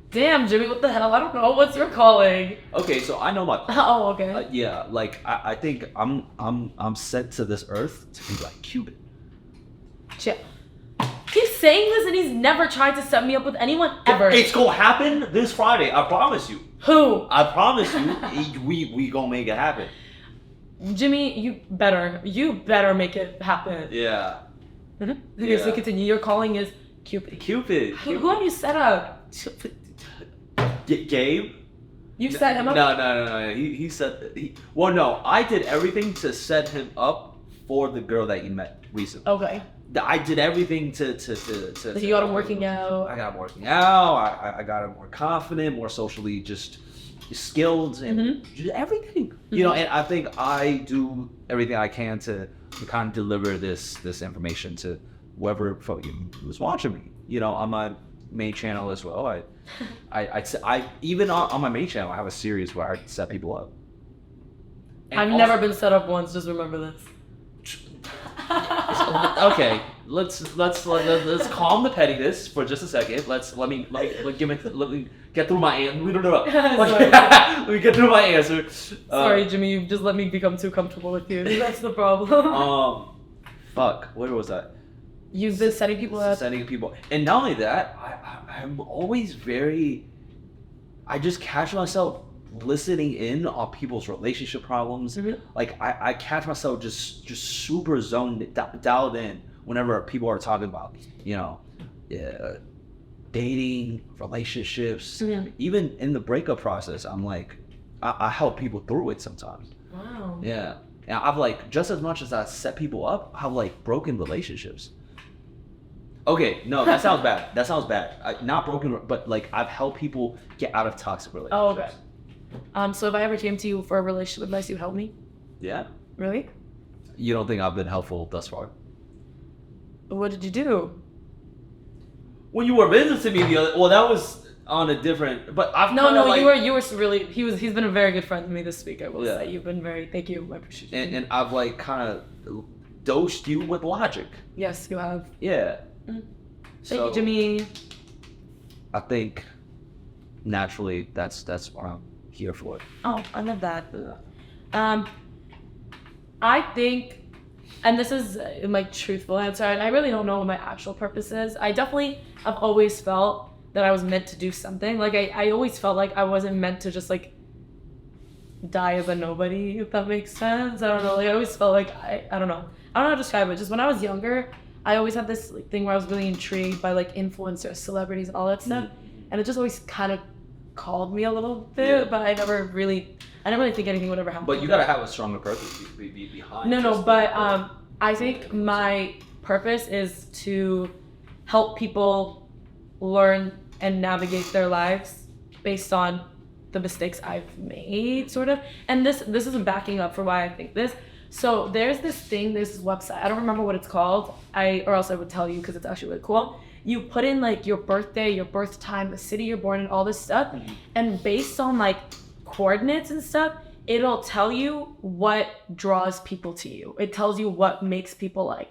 Damn, Jimmy, what the hell? I don't know. What's your calling? Okay, so I know my calling. Oh, okay. Yeah, like I think I'm sent to this earth to be like Cupid. Chill. He's saying this and he's never tried to set me up with anyone ever. It's gonna happen this Friday. I promise you. Who? I promise you. we gonna make it happen. Jimmy, you better make it happen. Yeah. Okay, Yeah. so continue. Your calling is Cupid. Cupid. Who have you set up? Gabe? You set him up? No. He said well, no. I did everything to set him up for the girl that you met recently. Okay. I did everything to You got him working out. I got him working out. I got him more confident, more socially just skilled, and just everything. You know, and I think I do everything I can to kind of deliver this information to whoever fucking was watching me. You know, on my main channel as well. I even on my main channel, I have a series where I set people up. And I've never been set up once. Just remember this. Okay, let's calm the pettiness for just a second. Let me get through my answer. Let me get through my answer. Sorry, Jimmy, you've just let me become too comfortable with you. That's the problem. Fuck. Where was I? You've been setting people up. And not only that, I'm always I just catch myself listening in on people's relationship problems. Like I catch myself just super dialed in whenever people are talking about, dating, relationships. Even in the breakup process, I'm like, I help people through it sometimes. Wow. Yeah. And I've like, just as much as I set people up, I've like broken relationships. Okay, no, that sounds bad. Not broken, but like I've helped people get out of toxic relationships. Oh, okay. So if I ever came to you for a relationship advice, you'd help me? Yeah. Really? You don't think I've been helpful thus far? What did you do? When you were visiting me that was on a different, but I've you were really, he's been a very good friend to me this week, I will say. You've been thank you, I appreciate you. And I've like kind of dosed you with logic. Yes, you have. Yeah. Thank you, Jimmy. I think naturally that's what I'm here for. Oh, I love that. I think, and this is my truthful answer, and I really don't know what my actual purpose is. I definitely have always felt that I was meant to do something. Like I always felt like I wasn't meant to just like die as a nobody, if that makes sense. I don't know. Like I always felt like I don't know how to describe it. Just when I was younger, I always had this like, thing where I was really intrigued by like influencers, celebrities, all that stuff, and it just always kind of called me a little bit. But I didn't really think anything would ever happen. But you gotta have a stronger purpose behind. But I think my purpose is to help people learn and navigate their lives based on the mistakes I've made, sort of. And this isn't backing up for why I think this. So there's this website, I don't remember what it's called, or else I would tell you because it's actually really cool. You put in like your birthday, your birth time, the city you're born in, all this stuff, and based on like coordinates and stuff, it'll tell you what draws people to you. It tells you what makes people like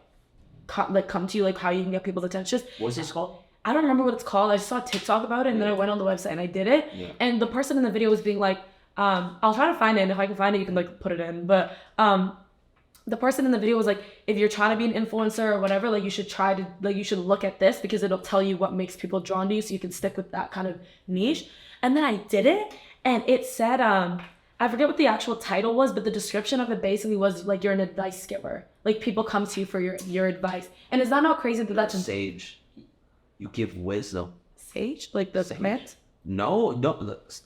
come to you, like how you can get people's attention. What's this called? I don't remember what it's called. I saw TikTok about it, and then I went on the website and I did it. Yeah. And the person in the video was being like, I'll try to find it, and if I can find it, you can like put it in. But the person in the video was like, if you're trying to be an influencer or whatever, like you should look at this because it'll tell you what makes people drawn to you, so you can stick with that kind of niche. And then I did it, and it said, I forget what the actual title was, but the description of it basically was like you're an advice giver. Like people come to you for your advice. And is that not crazy that that's sage? You give wisdom. Sage? Like the plant? No,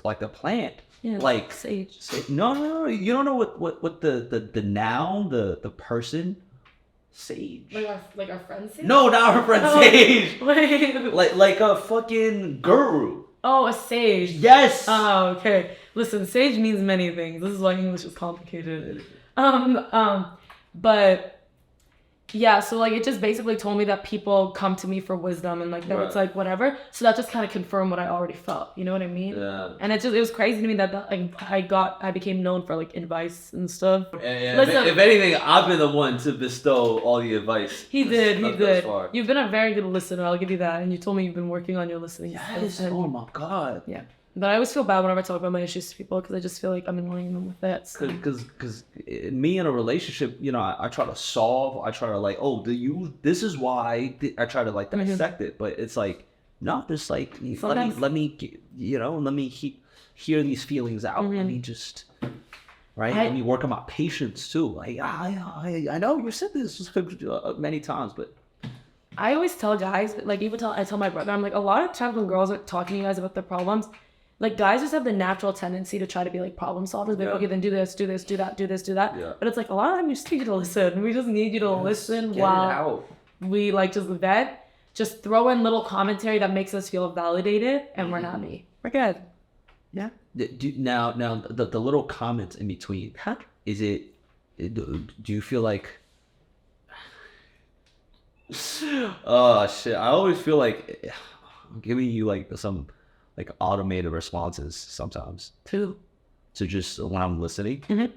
like the plant. Yeah, like sage. No. You don't know what the noun, the person, sage. Like our friend sage? No, not our friend sage. Wait. Like a fucking guru. Oh, a sage. Yes. Oh, okay. Listen, sage means many things. This is why English is complicated. But yeah, so like it just basically told me that people come to me for wisdom and like that it's like whatever. So that just kind of confirmed what I already felt. You know what I mean? Yeah. And it was crazy to me that I became known for like advice and stuff. Yeah. Listen, if anything, I've been the one to bestow all the advice. He did. Far. You've been a very good listener. I'll give you that. And you told me you've been working on your listening. Yes. Oh my God. Yeah. But I always feel bad whenever I talk about my issues to people because I just feel like I'm annoying them with it. So. Because me in a relationship, you know, I try to solve. I try to like, this is why. I try to like dissect it, but it's like, no, just like let me hear these feelings out. Let me just let me work on my patience too. Like I know you said this many times, but. I always tell guys, like I tell my brother, I'm like, a lot of times when girls are talking to you guys about their problems, like guys just have the natural tendency to try to be like problem solvers. Like, okay, then do this, do that. Yeah. But it's like a lot of time we just need you to listen. We just need you to listen while we like just vent. Just throw in little commentary that makes us feel validated, and we're not me. We're good. Yeah. Now the little comments in between. Huh? Is it? Do you feel like? Oh shit! I always feel like I'm giving you like some like automated responses sometimes. To just when I'm listening. Mm-hmm. Like,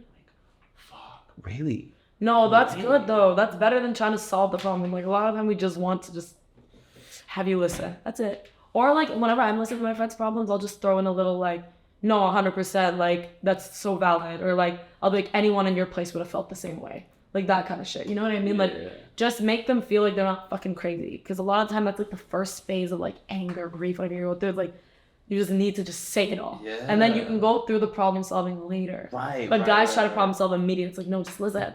fuck, really? No, that's good though. That's better than trying to solve the problem. Like a lot of time we just want to just have you listen. That's it. Or like whenever I'm listening to my friends' problems, I'll just throw in a little like, no, 100%, like that's so valid. Or like I'll be like, anyone in your place would have felt the same way. Like that kind of shit. You know what I mean? Like just make them feel like they're not fucking crazy. Because a lot of time that's like the first phase of like anger, grief, whatever you go through. Like you just need to just say it all. Yeah. And then you can go through the problem solving later. Right. But guys try to problem solve immediately. It's like, no, just listen.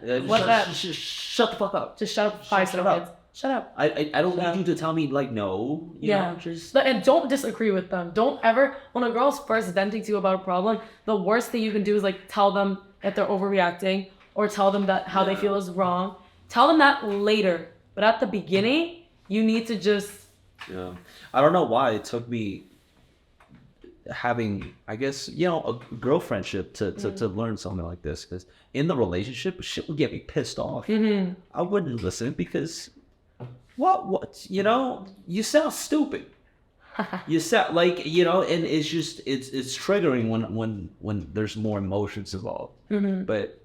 Shut the fuck up. Just shut up 5 seconds. Shut up. I don't need you to tell me like no. You know, just and don't disagree with them. Don't ever, when a girl's first venting to you about a problem, the worst thing you can do is like tell them that they're overreacting. Or tell them that how they feel is wrong. Tell them that later. But at the beginning, you need to just... Yeah. I don't know why it took me having, I guess, you know, a girlfriendship to learn something like this. Because in the relationship, shit would get me pissed off. Mm-hmm. I wouldn't listen because, what, you know, you sound stupid. You sound like, you know, and it's just, it's triggering when there's more emotions involved. Mm-hmm. But...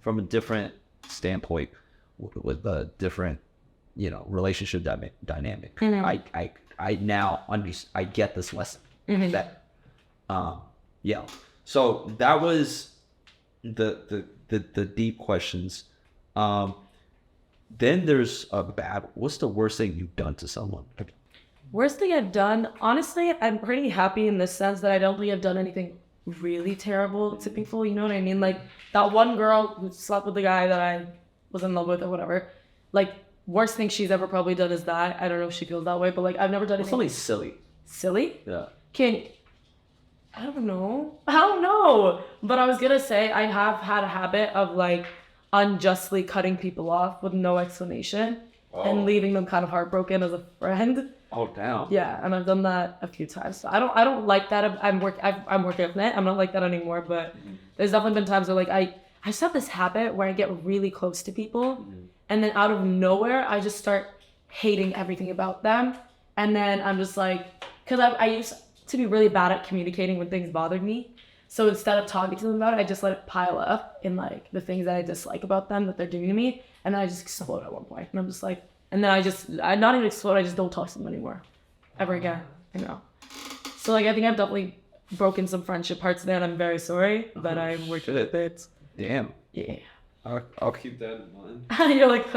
from a different standpoint, with a different, you know, relationship dynamic. Mm-hmm. I now I get this lesson. Mm-hmm. That, yeah. So that was the deep questions. Then there's what's the worst thing you've done to someone? Worst thing I've done, honestly, I'm pretty happy in the sense that I don't think I've done anything really terrible to people, you know what I mean? Like that one girl who slept with the guy that I was in love with or whatever, like worst thing she's ever probably done is that. I don't know if she feels that way, but like I've never done anything. Something silly. Silly? Yeah. I don't know. But I was gonna say I have had a habit of like unjustly cutting people off with no explanation and leaving them kind of heartbroken as a friend. Oh damn. Yeah, and I've done that a few times. So I don't like that. I'm working on it. I'm not like that anymore. But there's definitely been times where like I just have this habit where I get really close to people, and then out of nowhere I just start hating everything about them, and then I'm just like, because I used to be really bad at communicating when things bothered me. So instead of talking to them about it, I just let it pile up in like the things that I dislike about them that they're doing to me, and then I just explode at one point. And I'm just like, and then I not even explode. I just don't talk to them anymore, ever again. You know. So like I think I've definitely broken some friendship hearts there, and I'm very sorry, but I'm working with it. Damn. Yeah. I'll keep that in mind. You're like,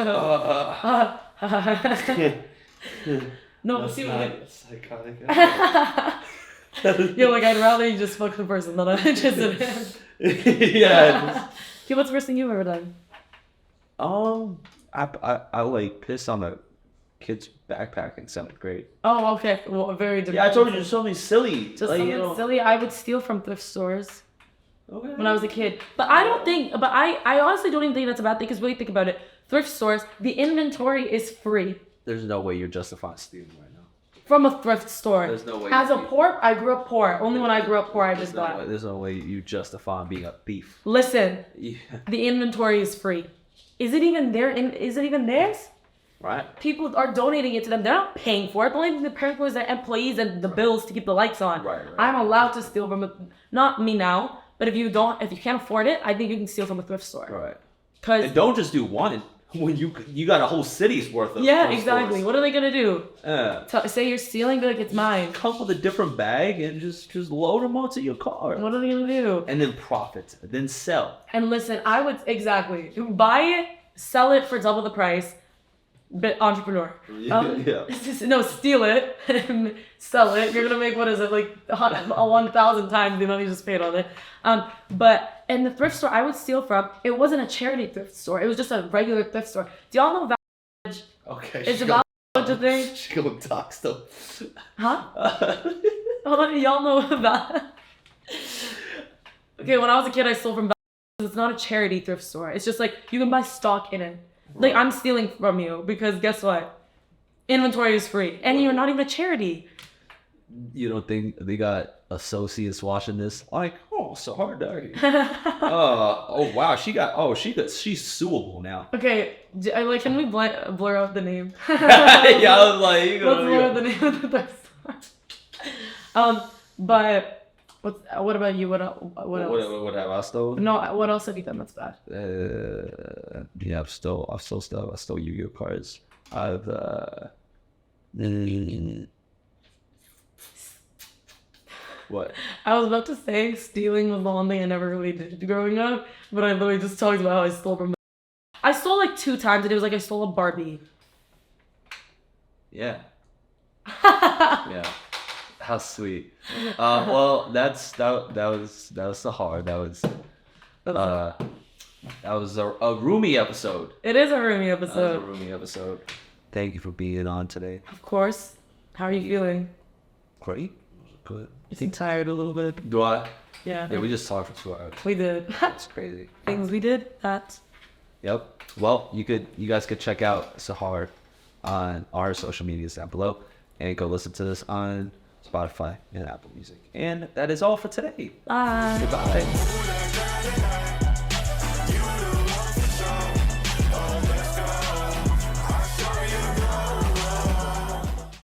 no, That's see not what psychotic. you're like, I'd rather you just fuck the person than I'm interested in. Yeah. Okay, what's the worst thing you've ever done? I like pissed on a kid's backpack in 7th grade. Oh, okay. Well, very different. Yeah, I told you there's something silly. Just like, something you know. silly. I would steal from thrift stores Okay. when I was a kid. But I don't think, but I honestly don't even think that's a bad thing, because really think about it. Thrift stores, the inventory is free. There's no way you're justifying stealing right now. From a thrift store. There's no way. As a poor, I grew up poor. Only when I grew up poor, I just got. There's no way you justify being a thief. Listen, Yeah. the inventory is free. Is it even there? Is it even theirs? Right. People are donating it to them. They're not paying for it. The only thing they're paying for is their employees and the bills to keep the lights on. Right. I'm allowed to steal from not me now, but if you can't afford it, I think you can steal from a thrift store. Right. Cause And don't just do one. When you got a whole city's worth of. yeah, thrift exactly. stores. What are they gonna do? Say you're stealing, be like, it's mine. Come with a different bag and just load them onto your car. What are they gonna do? And then profit, then sell. And listen, I would exactly buy it, sell it for double the price. But entrepreneur. Yeah. No, steal it and sell it. You're gonna make, what is it, like 1,000 times the amount you just paid on it. But in the thrift store I would steal from, it wasn't a charity thrift store. It was just a regular thrift store. Do y'all know Village? Okay. It's about such a thing. She gonna talk still. Huh? Y'all know about. Okay, when I was a kid, I stole from Village. It's not a charity thrift store. It's just like you can buy stock in it. Like, I'm stealing from you because guess what? Inventory is free. And you're not even a charity. You don't think they got associates watching this? Like, oh, Sahar Dari. Oh wow, she's suable now. Okay, can we blur out the name? Yeah, I was like, Let's blur out the name of the thrift store. But what about you? What else? What have I stolen? No, what else have you done that's bad? Yeah, I've stole stuff. I stole Yu-Gi-Oh cards. I've What? I was about to say stealing was the one thing I never really did growing up, but I literally just talked about how I stole from. I stole like 2 times, and it was like I stole a Barbie. Yeah. Yeah. How sweet. Well, that was Sahar. That was a Roomie episode. It is a Roomie That was episode. a Roomie episode. Thank you for being on today. Of course. How are you feeling? Great. Good. You seem tired a little bit. Do I? Yeah. Yeah, we just talked for 2 hours. We did. That's crazy. Things we did. That. Yep. Well, you guys could check out Sahar on our social medias down below, and go listen to this on Spotify and Apple Music. And that is all for today. Bye. Goodbye.